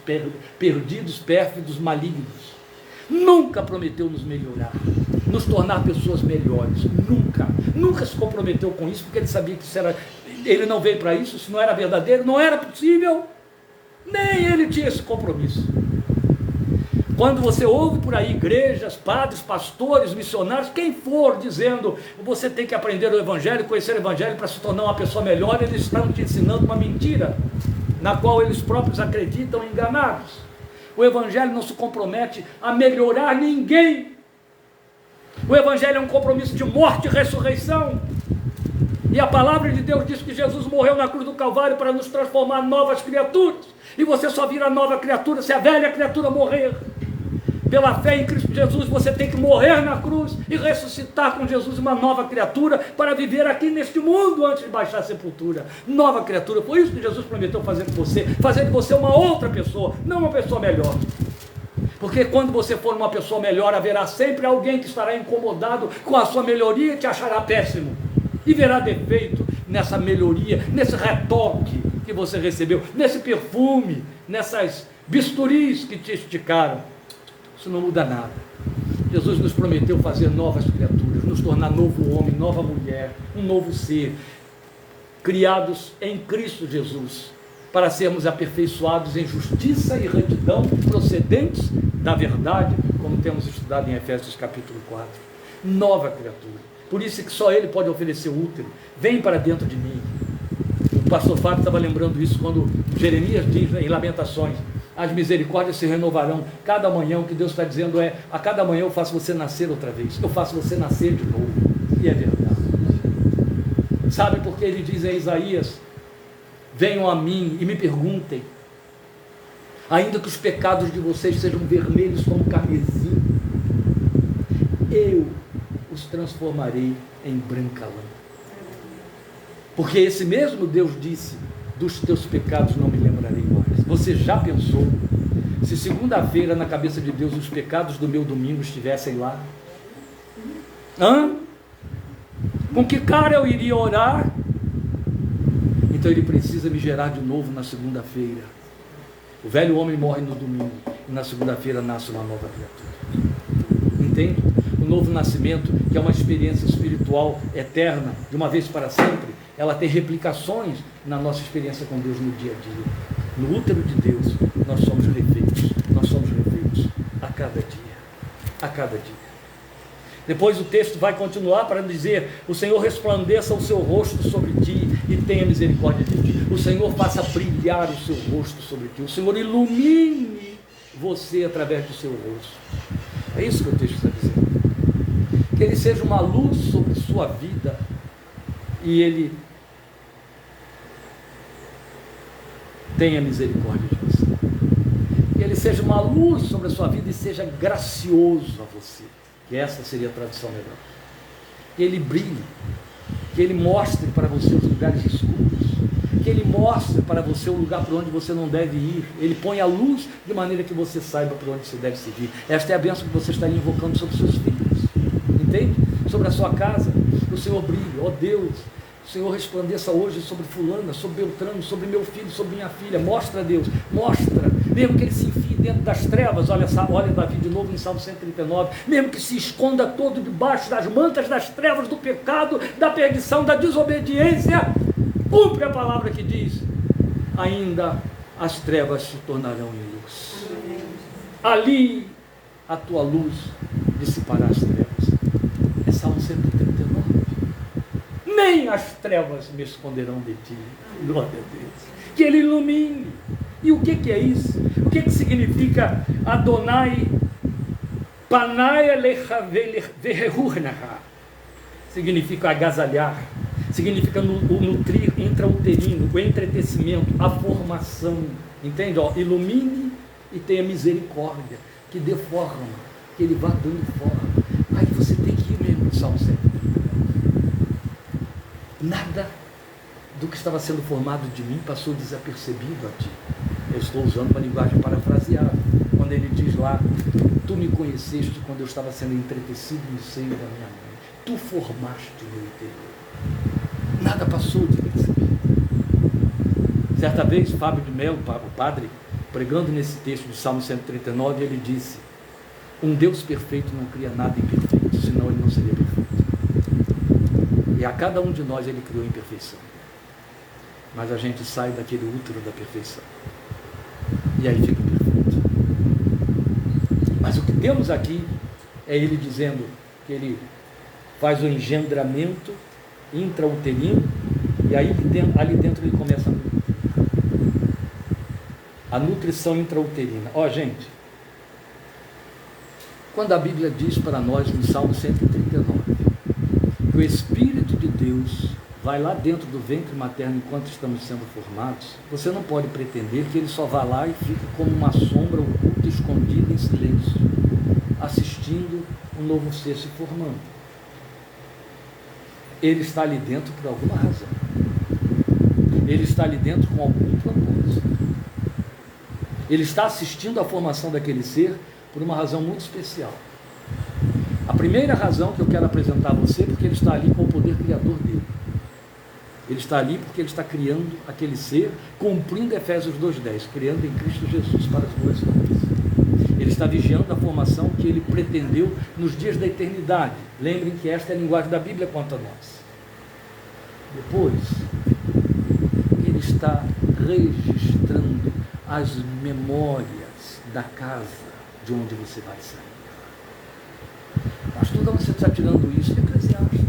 perdidos, pérfidos, malignos. Nunca prometeu nos melhorar, nos tornar pessoas melhores. Nunca se comprometeu com isso, porque ele sabia que isso era... Ele não veio para isso, isso não era verdadeiro, não era possível, nem ele tinha esse compromisso. Quando você ouve por aí igrejas, padres, pastores, missionários, quem for dizendo: você tem que aprender o Evangelho, conhecer o Evangelho para se tornar uma pessoa melhor, eles estão te ensinando uma mentira, na qual eles próprios acreditam enganados. O Evangelho não se compromete a melhorar ninguém. O Evangelho é um compromisso de morte e ressurreição. E a palavra de Deus diz que Jesus morreu na cruz do Calvário para nos transformar em novas criaturas. E você só vira nova criatura se a velha criatura morrer. Pela fé em Cristo Jesus, você tem que morrer na cruz e ressuscitar com Jesus uma nova criatura para viver aqui neste mundo antes de baixar a sepultura. Nova criatura, foi isso que Jesus prometeu fazer de você uma outra pessoa, não uma pessoa melhor. Porque quando você for uma pessoa melhor, haverá sempre alguém que estará incomodado com a sua melhoria e te achará péssimo. E verá defeito nessa melhoria, nesse retoque que você recebeu, nesse perfume, nessas bisturis que te esticaram. Isso não muda nada. Jesus nos prometeu fazer novas criaturas, nos tornar novo homem, nova mulher, um novo ser, criados em Cristo Jesus, para sermos aperfeiçoados em justiça e retidão, procedentes da verdade, como temos estudado em Efésios capítulo 4. Nova criatura. Por isso que só Ele pode oferecer o útero. Vem para dentro de mim. O pastor Fábio estava lembrando isso quando Jeremias diz em Lamentações: as misericórdias se renovarão cada manhã. O que Deus está dizendo é: a cada manhã eu faço você nascer outra vez, eu faço você nascer de novo. E é verdade. Sabe por que ele diz em Isaías: venham a mim e me perguntem, ainda que os pecados de vocês sejam vermelhos como carmesim, eu os transformarei em branca lã. Porque esse mesmo Deus disse, dos teus pecados não me lembrarei mais. Você já pensou, se segunda-feira na cabeça de Deus os pecados do meu domingo estivessem lá? Com que cara eu iria orar? Então ele precisa me gerar de novo na segunda-feira. O velho homem morre no domingo e na segunda-feira nasce uma nova criatura. Entende? O novo nascimento, que é uma experiência espiritual eterna, de uma vez para sempre, ela tem replicações na nossa experiência com Deus no dia a dia. No útero de Deus, nós somos refeitos a cada dia, a cada dia. Depois o texto vai continuar para dizer: o Senhor resplandeça o seu rosto sobre ti e tenha misericórdia de ti. O Senhor faça brilhar o seu rosto sobre ti. O Senhor ilumine você através do seu rosto. É isso que o texto está dizendo. Que ele seja uma luz sobre sua vida e ele tenha misericórdia de você. Que ele seja uma luz sobre a sua vida e seja gracioso a você. Que essa seria a tradução melhor. Que ele brilhe, que ele mostre para você os lugares escuros, que ele mostre para você o lugar para onde você não deve ir. Ele põe a luz de maneira que você saiba para onde você deve seguir. Esta é a bênção que você está invocando sobre os seus filhos. Entende? Sobre a sua casa, o Senhor brilhe. Ó Deus, o Senhor resplandeça hoje sobre fulana, sobre Beltrano, sobre meu filho, sobre minha filha. Mostra, Deus, mostra. Mesmo que ele se enfie dentro das trevas, olha Davi de novo em Salmo 139, mesmo que se esconda todo debaixo das mantas das trevas, do pecado, da perdição, da desobediência, cumpre a palavra que diz: ainda as trevas se tornarão em luz. Ali a tua luz dissipará as trevas. É Salmo 139. Nem as trevas me esconderão de ti. Glória a Deus. Que ele ilumine. E o que é isso? O que significa Adonai Panai Elecha Verehurnaha? Significa agasalhar, significa o nutrir intrauterino, o entretecimento, a formação. Entende? Ilumine e tenha misericórdia, que dê forma, que ele vá dando forma. Aí você tem que ir mesmo no Salmo 139. Nada do que estava sendo formado de mim passou desapercebido a ti. Eu estou usando uma linguagem parafraseada, quando ele diz lá: tu me conheceste quando eu estava sendo entretecido no seio da minha mãe, tu formaste o meu interior. Nada passou desapercebido. Certa vez, Fábio de Mello, o padre, pregando nesse texto do Salmo 139, ele disse: um Deus perfeito não cria nada imperfeito, senão ele não seria perfeito. E a cada um de nós ele criou imperfeição. Mas a gente sai daquele útero da perfeição. E aí fica perfeito. Mas o que temos aqui é ele dizendo que ele faz o engendramento intrauterino, e aí ali dentro ele começa a nutrição intrauterina. Ó, gente, quando a Bíblia diz para nós no Salmo 139 que o Espírito de Deus vai lá dentro do ventre materno enquanto estamos sendo formados, você não pode pretender que ele só vá lá e fique como uma sombra oculta, escondida em silêncio, assistindo um novo ser se formando. Ele está ali dentro por alguma razão. Ele está ali dentro com algum propósito. Ele está assistindo à formação daquele ser por uma razão muito especial. A primeira razão que eu quero apresentar a você é porque ele está ali com o poder criador dele. Ele está ali porque ele está criando aquele ser, cumprindo Efésios 2:10, criando em Cristo Jesus para as boas obras. Ele está vigiando a formação que ele pretendeu nos dias da eternidade. Lembrem que esta é a linguagem da Bíblia quanto a nós. Depois, ele está registrando as memórias da casa de onde você vai sair. Pastor, de onde você está tirando isso? É Eclesiastes.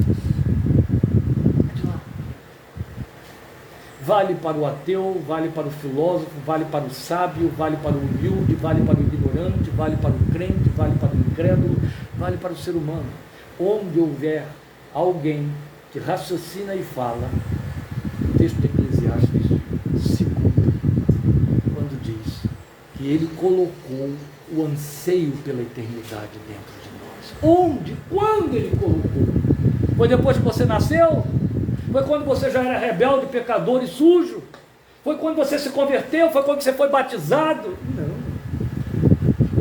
Vale para o ateu, vale para o filósofo, vale para o sábio, vale para o humilde, vale para o ignorante, vale para o crente, vale para o incrédulo, vale para o ser humano. Onde houver alguém que raciocina e fala, o texto de Eclesiastes se cumpre quando diz que ele colocou o anseio pela eternidade dentro de nós. Onde? Quando Ele colocou? Foi depois que você nasceu? Foi quando você já era rebelde, pecador e sujo? Foi quando você se converteu? Foi quando você foi batizado? Não.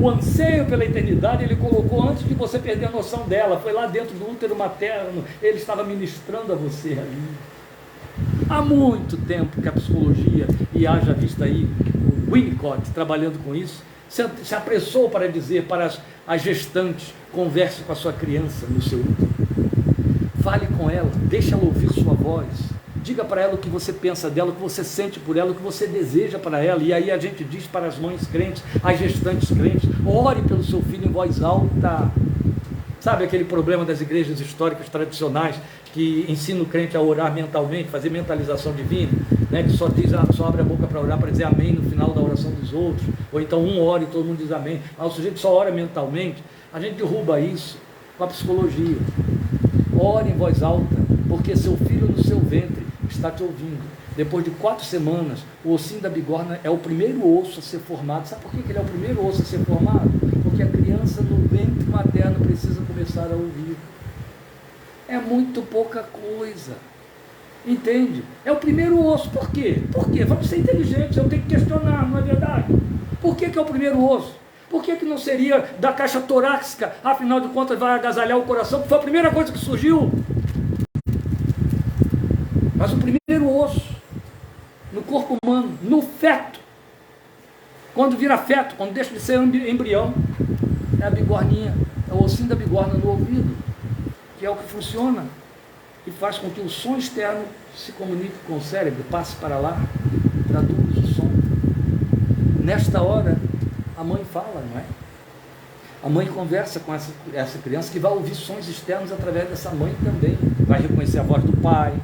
O anseio pela eternidade Ele colocou antes de você perder a noção dela. Foi lá dentro do útero materno. Ele estava ministrando a você ali. Há muito tempo que a psicologia, e haja visto aí o Winnicott trabalhando com isso, se apressou para dizer para as gestantes: converse com a sua criança no seu útero. Fale com ela, deixe ela ouvir sua voz. Diga para ela o que você pensa dela, o que você sente por ela, o que você deseja para ela. E aí a gente diz para as mães crentes, as gestantes crentes: ore pelo seu filho em voz alta. Sabe aquele problema das igrejas históricas tradicionais que ensinam o crente a orar mentalmente, fazer mentalização divina, né? Que só abre a boca para orar, para dizer amém no final da oração dos outros, ou então um ora e todo mundo diz amém, mas o sujeito só ora mentalmente. A gente derruba isso com a psicologia. Ore em voz alta, porque seu filho no seu ventre está te ouvindo. Depois de 4 semanas, o ossinho da bigorna é o primeiro osso a ser formado. Sabe por que ele é o primeiro osso a ser formado? Porque a criança no ventre materno precisa começar a ouvir. É muito pouca coisa. Entende? É o primeiro osso. Por quê? Por quê? Vamos ser inteligentes, eu tenho que questionar, não é verdade? Por que é o primeiro osso? Por que não seria da caixa torácica? Afinal de contas vai agasalhar o coração, que foi a primeira coisa que surgiu. Mas o primeiro osso no corpo humano, no feto, quando vira feto, quando deixa de ser embrião, é a bigorninha, é o ossinho da bigorna no ouvido, que é o que funciona e faz com que o som externo se comunique com o cérebro, passe para lá, traduz o som. Nesta hora, a mãe fala, não é? A mãe conversa com essa criança, que vai ouvir sons externos através dessa mãe também. Vai reconhecer a voz do pai,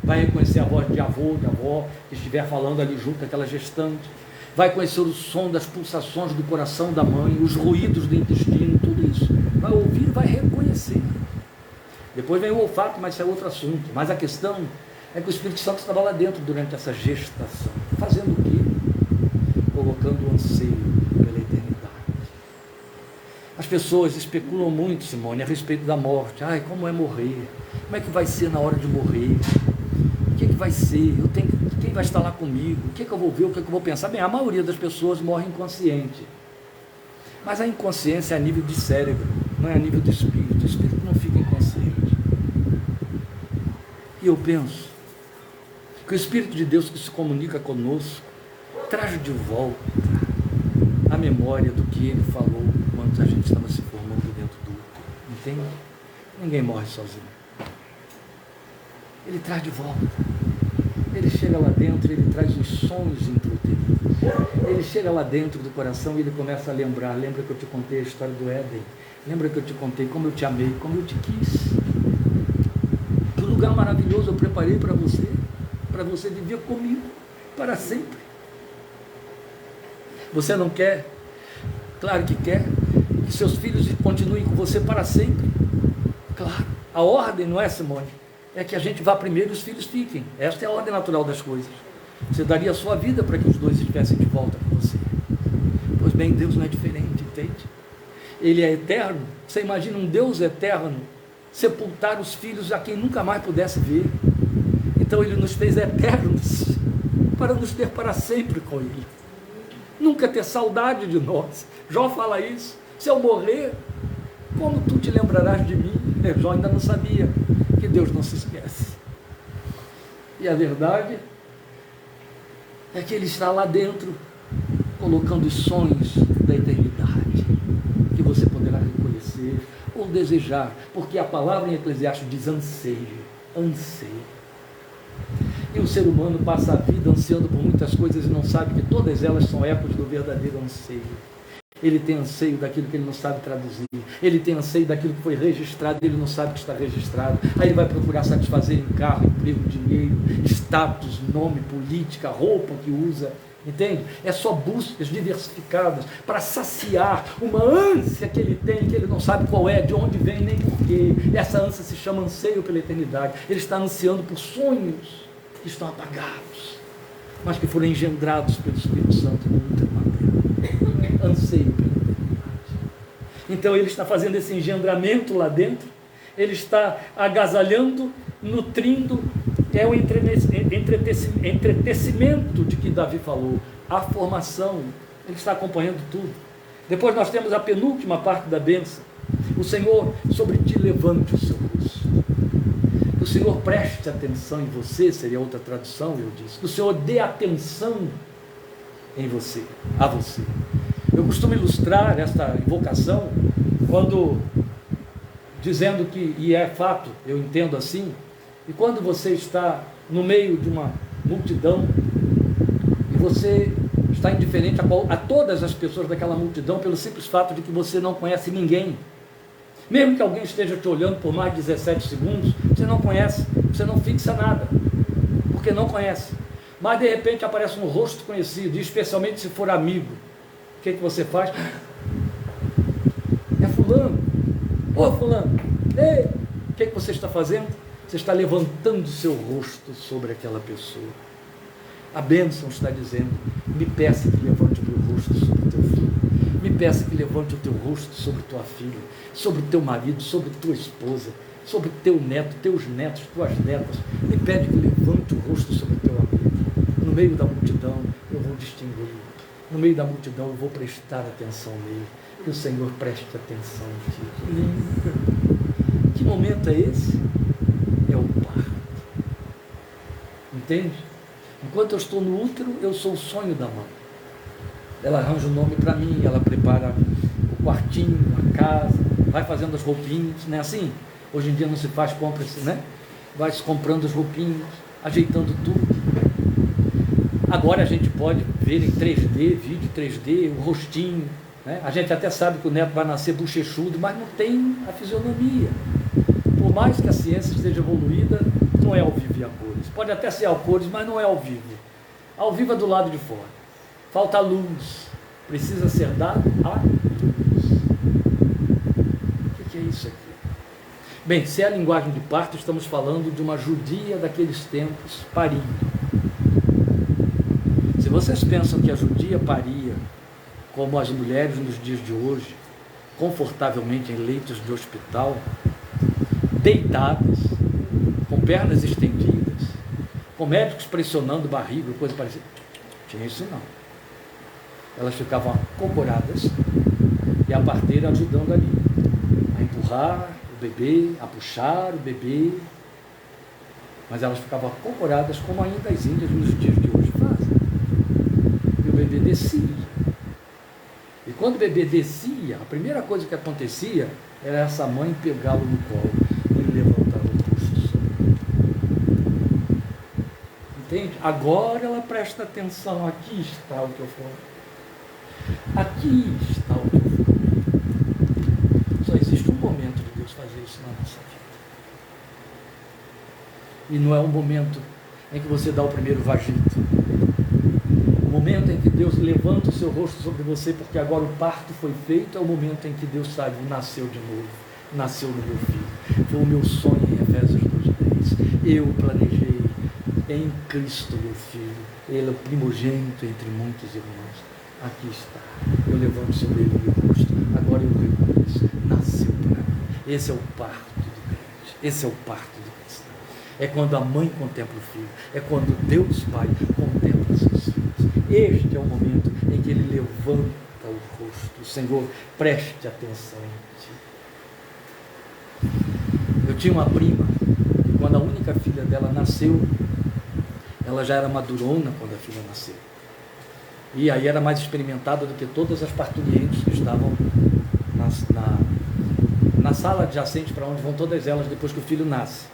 vai reconhecer a voz de avô, de avó, que estiver falando ali junto àquela gestante. Vai conhecer o som das pulsações do coração da mãe, os ruídos do intestino, tudo isso. Vai ouvir e vai reconhecer. Depois vem o olfato, mas isso é outro assunto. Mas a questão é que o Espírito Santo estava lá dentro durante essa gestação. Fazendo o quê? Colocando o anseio pela eternidade. As pessoas especulam muito, Simone, a respeito da morte. Ai, como é morrer? Como é que vai ser na hora de morrer? O que vai ser? Quem vai estar lá comigo? O que eu vou ver? O que eu vou pensar? Bem, a maioria das pessoas morre inconsciente. Mas a inconsciência é a nível de cérebro, não é a nível do espírito. O espírito não fica inconsciente. E eu penso que o Espírito de Deus que se comunica conosco traz de volta a memória do que Ele falou quando a gente estava se formando dentro do útero. Entende? Ninguém morre sozinho. Ele traz de volta. Ele chega lá dentro, ele traz os sonhos intrauterinos. Ele chega lá dentro do coração e ele começa a lembrar. Lembra que eu te contei a história do Éden? Lembra que eu te contei como eu te amei, como eu te quis? Que lugar maravilhoso eu preparei para você viver comigo para sempre. Você não quer? Claro que quer. Que seus filhos continuem com você para sempre. Claro. A ordem, não é, Simone? É que a gente vá primeiro e os filhos fiquem. Esta é a ordem natural das coisas. Você daria a sua vida para que os dois estivessem de volta com você. Pois bem, Deus não é diferente, entende? Ele é eterno. Você imagina um Deus eterno sepultar os filhos a quem nunca mais pudesse ver. Então Ele nos fez eternos para nos ter para sempre com Ele. Nunca ter saudade de nós. Jó fala isso. Se eu morrer, como tu te lembrarás de mim? Jó ainda não sabia que Deus não se esquece. E a verdade é que Ele está lá dentro, colocando os sonhos da eternidade, que você poderá reconhecer ou desejar, porque a palavra em Eclesiastes diz anseio, anseio. E o ser humano passa a vida ansiando por muitas coisas e não sabe que todas elas são ecos do verdadeiro anseio. Ele tem anseio daquilo que ele não sabe traduzir. Ele tem anseio daquilo que foi registrado e ele não sabe que está registrado. Aí ele vai procurar satisfazer em carro, emprego, dinheiro, status, nome, política, roupa que usa. Entende? É só buscas diversificadas para saciar uma ânsia que ele tem, que ele não sabe qual é, de onde vem, nem porquê. Essa ânsia se chama anseio pela eternidade. Ele está ansiando por sonhos que estão apagados, mas que foram engendrados pelo Espírito Santo no útero materno. Anseio pela eternidade. Então ele está fazendo esse engendramento lá dentro, ele está agasalhando, nutrindo, é o entretecimento de que Davi falou, a formação, ele está acompanhando tudo. Depois nós temos a penúltima parte da bênção, o Senhor sobre ti levante o seu rosto, que o Senhor preste atenção em você, seria outra tradução, eu disse, que o Senhor dê atenção em você, a você. Eu costumo ilustrar esta invocação quando, dizendo que, e é fato, eu entendo assim, e quando você está no meio de uma multidão, e você está indiferente a todas as pessoas daquela multidão, pelo simples fato de que você não conhece ninguém, mesmo que alguém esteja te olhando por mais de 17 segundos, você não conhece, você não fixa nada, porque não conhece, mas de repente aparece um rosto conhecido, e especialmente se for amigo, o que você faz? É fulano, ô fulano, ei, o que você está fazendo? Você está levantando o seu rosto sobre aquela pessoa. A bênção está dizendo, me peça que levante o meu rosto sobre o teu filho, me peça que levante o teu rosto sobre tua filha, sobre o teu marido, sobre tua esposa, sobre teu neto, teus netos, tuas netas, me pede que levante o rosto sobre o teu amigo. No meio da multidão eu vou distingui-lo, no meio da multidão eu vou prestar atenção nele, que o Senhor preste atenção em ti. Que lindo! Que momento é esse? É o parto. Entende? Enquanto eu estou no útero, eu sou o sonho da mãe. Ela arranja um nome para mim, ela prepara o quartinho, a casa, vai fazendo as roupinhas, não é assim? Hoje em dia não se faz compra, né? Vai se comprando as roupinhas, ajeitando tudo. Agora a gente pode ver em 3D, vídeo 3D, o rostinho, né? A gente até sabe que o neto vai nascer bochechudo, mas não tem a fisionomia. Por mais que a ciência esteja evoluída, não é ao vivo e a cores. Pode até ser a cores, mas não é ao vivo. Ao vivo é do lado de fora. Falta luz. Precisa ser dado a luz. O que é isso aqui? Bem, se é a linguagem de parto, estamos falando de uma judia daqueles tempos parindo. Se vocês pensam que a judia paria como as mulheres nos dias de hoje, confortavelmente em leitos de hospital, deitadas, com pernas estendidas, com médicos pressionando barriga, coisa parecida, tinha isso não. Elas ficavam acocoradas e a parteira ajudando ali, a empurrar o bebê, a puxar o bebê, mas elas ficavam acocoradas como ainda as índias nos dias de hoje fazem. E o bebê descia. E quando o bebê descia, a primeira coisa que acontecia era essa mãe pegá-lo no colo e levantar o rosto. Entende? Agora ela presta atenção, aqui está o que eu falo. Aqui está o que eu falo. Só existe um momento de Deus fazer isso na nossa vida. E não é um momento em que você dá o primeiro vagito. O momento em que Deus levanta o seu rosto sobre você, porque agora o parto foi feito, é o momento em que Deus sabe, nasceu de novo, nasceu no meu filho. Foi o meu sonho em Efésios 2:10. Eu planejei em Cristo meu filho, ele é o primogênito entre muitos irmãos. Aqui está, eu levanto sobre ele o meu rosto, agora eu reconheço, nasceu para mim. Esse é o parto do crente, esse é o parto do cristão. É quando a mãe contempla o filho, é quando Deus Pai contempla seus filhos. Este é o momento em que ele levanta o rosto. O Senhor, preste atenção em ti. Eu tinha uma prima, e quando a única filha dela nasceu, ela já era madurona quando a filha nasceu. E aí era mais experimentada do que todas as parturientes que estavam na sala adjacente para onde vão todas elas depois que o filho nasce.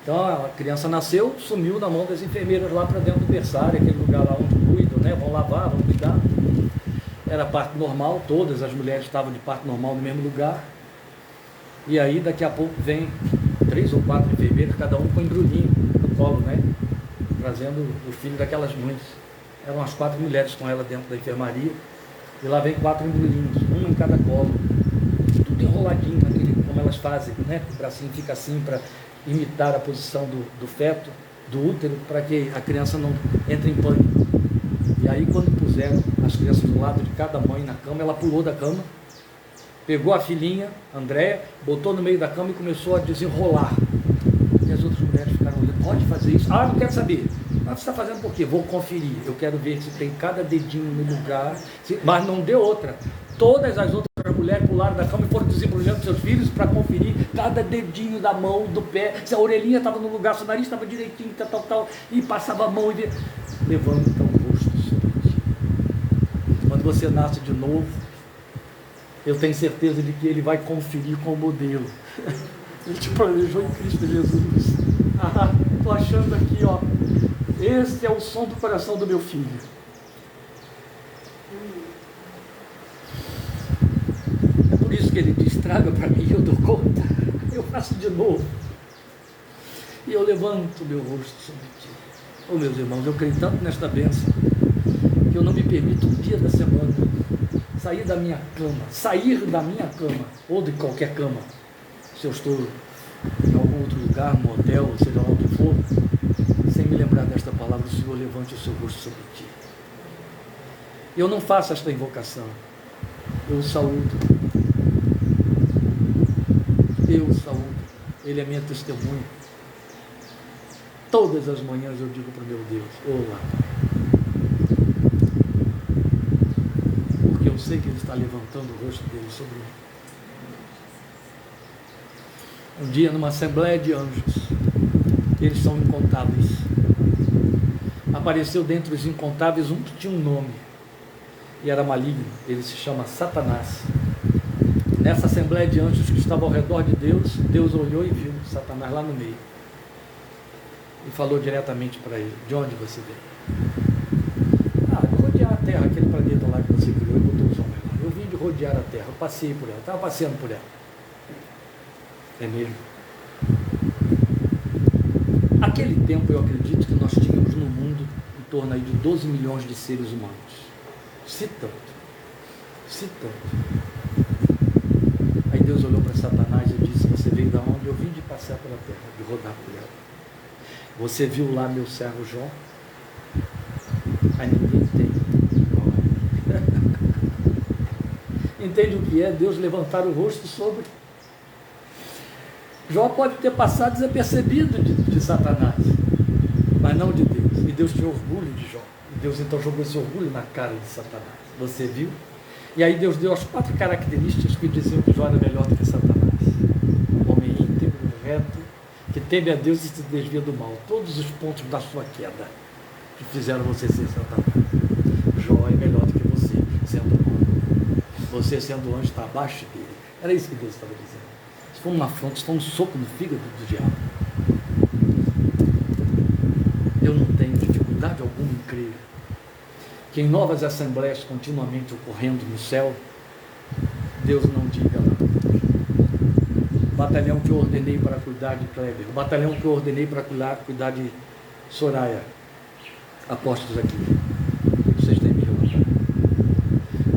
Então a criança nasceu, sumiu na mão das enfermeiras lá para dentro do berçário, aquele lugar lá onde cuidam, né? Vão lavar, vão cuidar. Era parto normal, todas as mulheres estavam de parto normal no mesmo lugar. E aí daqui a pouco vem 3 ou 4 enfermeiras, cada um com um embrulhinho no colo, né? Trazendo o filho daquelas mães. Eram as 4 mulheres com ela dentro da enfermaria. E lá vem 4 embrulhinhos, uma em cada colo. Tudo enroladinho, como elas fazem, né? O bracinho fica assim para imitar a posição do feto, do útero, para que a criança não entre em pânico. E aí quando puseram as crianças do lado de cada mãe na cama, ela pulou da cama pegou a filhinha, Andréia, botou no meio da cama e começou a desenrolar. E as outras mulheres ficaram olhando, pode fazer isso? Ah, não quero saber. Mas você está fazendo por quê? Vou conferir, eu quero ver se tem cada dedinho no lugar. Mas não deu outra. Todas as outras mulheres pularam da cama e foram desembrulhando seus filhos para conferir cada dedinho da mão, do pé, se a orelhinha estava no lugar, se o nariz estava direitinho, tal, e passava a mão e via. Levanta o rosto sobre ti. Quando você nasce de novo, eu tenho certeza de que ele vai conferir com o modelo. Ele te planejou em Cristo Jesus. Estou achando aqui, ó. Esse é o som do coração do meu filho. É por isso que ele diz, traga para mim, eu dou conta. Eu faço de novo. E eu levanto meu rosto sobre ti. Oh, meus irmãos, eu creio tanto nesta bênção, que eu não me permito um dia da semana sair da minha cama, ou de qualquer cama, se eu estou em algum outro lugar, no hotel, seja lá onde for, sem me lembrar desta palavra, o Senhor levante o seu rosto sobre ti. Eu não faço esta invocação, eu o saúdo, ele é minha testemunha. Todas as manhãs eu digo para o meu Deus, olá, porque eu sei que ele está levantando o rosto dele sobre mim. Um dia, numa assembleia de anjos, eles são incontáveis, apareceu dentre os incontáveis um que tinha um nome, e era maligno, ele se chama Satanás. Nessa assembleia de anjos que estava ao redor de Deus, Deus olhou e viu Satanás lá no meio, e falou diretamente para ele, de onde você veio? De rodear a terra, aquele planeta lá que você criou e botou os homens lá. Eu vim de rodear a terra, eu passei por ela, estava passeando por ela. É mesmo? Naquele tempo eu acredito que nós tínhamos no mundo em torno aí de 12 milhões de seres humanos. Se tanto. Aí Deus olhou para Satanás e disse, você veio da onde? Eu vim de passear pela terra, de rodar por ela. Você viu lá meu servo Jó? Aí ninguém tem. Entende o que é Deus levantar o rosto sobre? Jó pode ter passado desapercebido de Satanás, mas não de Deus. E Deus tinha orgulho de Jó. E Deus então jogou esse orgulho na cara de Satanás. Você viu? E aí Deus deu as 4 características que diziam que Jó era melhor do que Satanás. Homem íntegro, reto, que teme a Deus e se desvia do mal. Todos os pontos da sua queda que fizeram você ser Satanás. Jó é melhor do que você, sendo homem. Você, sendo anjo, está abaixo dele. Era isso que Deus estava dizendo. Isso foi uma afronta, isso foi um soco no fígado do diabo. Eu não tenho dificuldade alguma em crer que em novas assembleias continuamente ocorrendo no céu, Deus não diga lá. O batalhão que eu ordenei para cuidar de Kleber, o batalhão que eu ordenei para cuidar de Soraya, apóstolos aqui, vocês têm me relatado.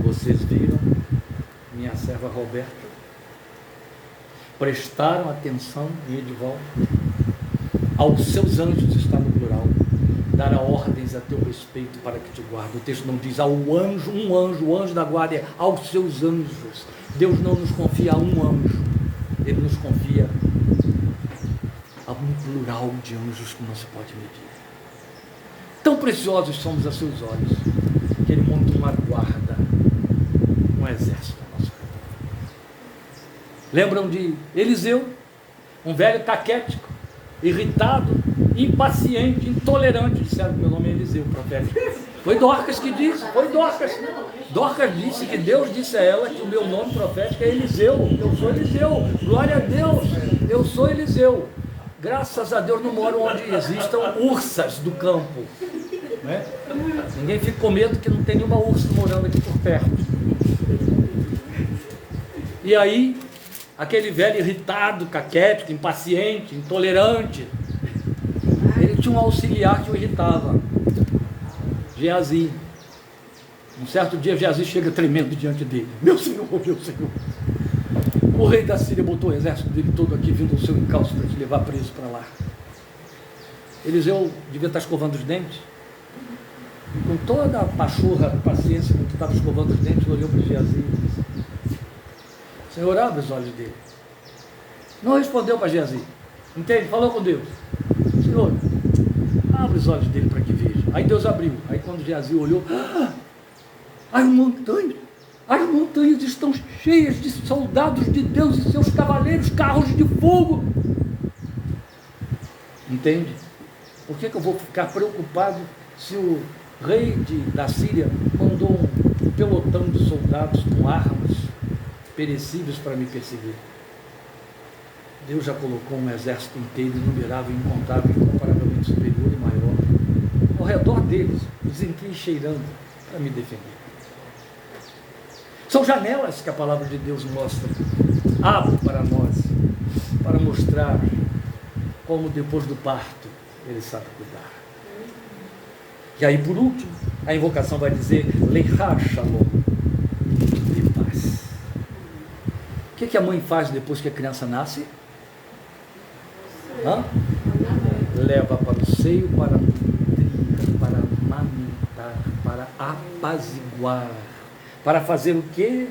Vocês viram minha serva Roberta, prestaram atenção, e Edival, aos seus anjos, está no plural, dará ordens a teu respeito para que te guarde. O texto não diz ao anjo, o anjo da guarda, aos seus anjos. Deus não nos confia a um anjo, Ele nos confia a um plural de anjos que não se pode medir. Tão preciosos somos a seus olhos, que Ele monta uma guarda, um exército ao nosso redor. Lembram de Eliseu, um velho caquético, irritado, impaciente, intolerante, disseram que meu nome é Eliseu, profético. Foi Dorcas que disse, foi Dorcas. Dorcas disse que Deus disse a ela que o meu nome profético é Eliseu. Eu sou Eliseu, glória a Deus, eu sou Eliseu. Graças a Deus não moro onde existam ursas do campo, né? Ninguém fica com medo que não tem nenhuma ursa morando aqui por perto. E aí, aquele velho irritado, caquético, impaciente, intolerante, ele tinha um auxiliar que o irritava, Geazi. Um certo dia Geazi chega tremendo diante dele, meu senhor, o rei da Síria botou o exército dele todo aqui vindo ao seu encalço para te levar preso para lá. Eliseu devia estar escovando os dentes, e com toda a pachorra, paciência com que estava escovando os dentes, olhou para Geazi e disse, Senhor, abre os olhos dele. Não respondeu para Geazi. Entende? Falou com Deus. Senhor, abre os olhos dele para que veja. Aí Deus abriu. Aí quando Geazi olhou, as montanhas estão cheias de soldados de Deus e seus cavaleiros, carros de fogo. Entende? Por que eu vou ficar preocupado se o rei da Síria mandou um pelotão de soldados com armas perecíveis para me perseguir? Deus já colocou um exército inteiro, inumerável, incontável, incomparavelmente superior e maior, ao redor deles, desencrincheirando para me defender. São janelas que a palavra de Deus mostra, abre para nós, para mostrar como depois do parto ele sabe cuidar. E aí, por último, a invocação vai dizer, Leichá Shalom, de paz. O que a mãe faz depois que a criança nasce? Leva para o seio para nutrir, para amamentar, para apaziguar, para fazer o quê?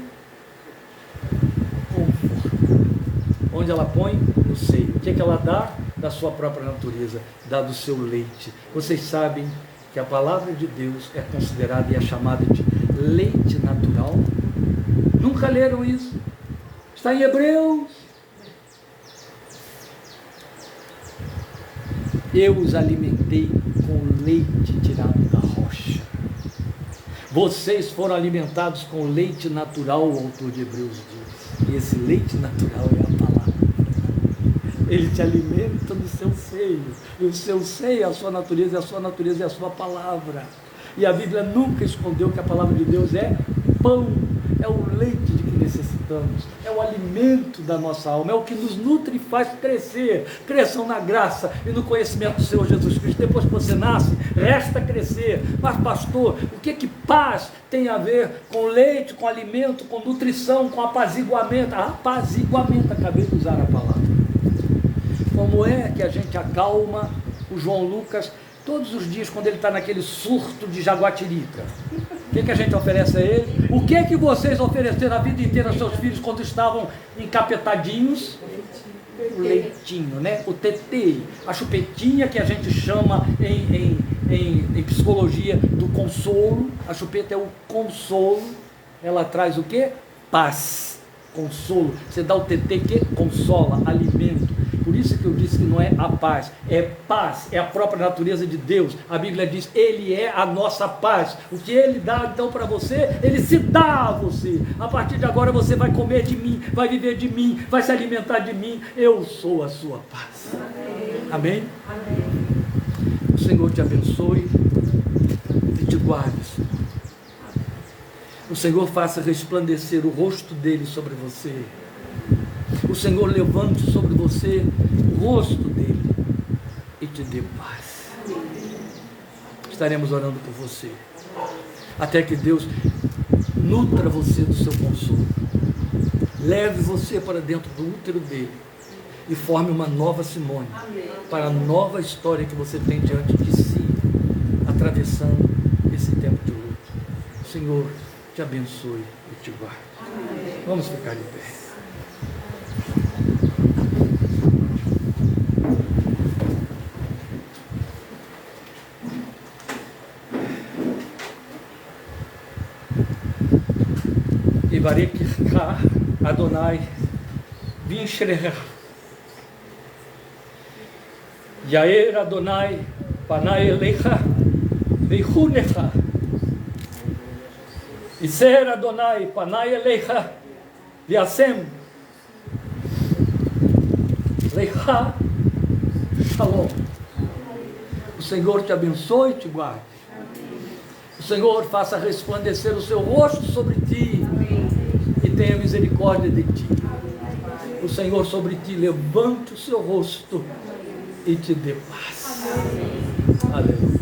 Confortar. Onde ela põe? No seio. O que ela dá? Da sua própria natureza, dá do seu leite. Vocês sabem que a palavra de Deus é considerada e é chamada de leite natural? Nunca leram isso? Está em Hebreus. Eu os alimentei com leite tirado da rocha. Vocês foram alimentados com leite natural, o autor de Hebreus diz. E esse leite natural é a palavra. Ele te alimenta no seu seio. E o seu seio é a sua natureza, e a sua natureza é a sua palavra. E a Bíblia nunca escondeu que a palavra de Deus é pão, é o leite de que necessitamos, é o alimento da nossa alma, é o que nos nutre e faz crescer. Cresçam na graça e no conhecimento do Senhor Jesus Cristo. Depois que você nasce, resta crescer. Mas pastor, o que paz tem a ver com leite, com alimento, com nutrição, com apaziguamento? Apaziguamento, acabei de usar a palavra. Como é que a gente acalma o João Lucas todos os dias quando ele está naquele surto de jaguatirica? O que a gente oferece a ele? O que vocês ofereceram a vida inteira aos seus filhos quando estavam encapetadinhos? O leitinho, né? O tetê, a chupetinha que a gente chama em psicologia do consolo. A chupeta é o consolo. Ela traz o quê? Paz, consolo. Você dá o tetê que consola, alimento. Por isso que eu disse que não é a paz, é paz, é a própria natureza de Deus. A Bíblia diz, Ele é a nossa paz. O que Ele dá então para você, Ele se dá a você. A partir de agora você vai comer de mim, vai viver de mim, vai se alimentar de mim. Eu sou a sua paz. Amém? Amém? O Senhor te abençoe e te guarde. O Senhor faça resplandecer o rosto dele sobre você. O Senhor levante sobre você o rosto dele e te dê paz. Estaremos orando por você, até que Deus nutra você do seu consolo, leve você para dentro do útero dele e forme uma nova Simone, para a nova história que você tem diante de si, atravessando esse tempo de luto. O Senhor te abençoe e te guarde. Vamos ficar de pé. Ivarekirka Adonai Vinshrecha Yair Adonai Panai Elecha Veichunecha Iser Adonai Panai Elecha Viasem Lecha Shalom. O Senhor te abençoe e te guarde. O Senhor faça resplandecer o seu rosto sobre ti e tenha misericórdia de ti. O Senhor sobre ti levante o seu rosto e te dê paz. Aleluia.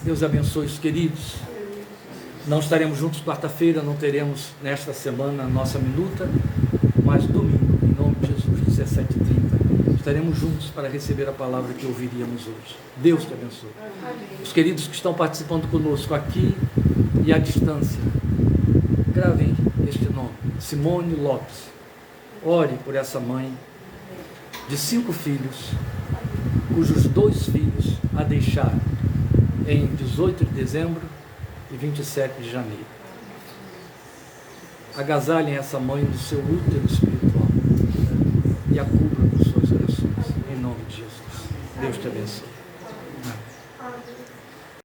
Deus abençoe os queridos. Não estaremos juntos quarta-feira, não teremos nesta semana a nossa minuta, mas domingo, em nome de Jesus, 17h30, estaremos juntos para receber a palavra que ouviríamos hoje. Deus te abençoe. Os queridos que estão participando conosco aqui e à distância, gravem este nome, Simone Lopes. Ore por essa mãe de 5 filhos, cujos 2 filhos a deixaram em 18 de dezembro e 27 de janeiro. Agasalhem essa mãe do seu útero espiritual e a cubra com suas orações, em nome de Jesus. Deus te abençoe. Amém.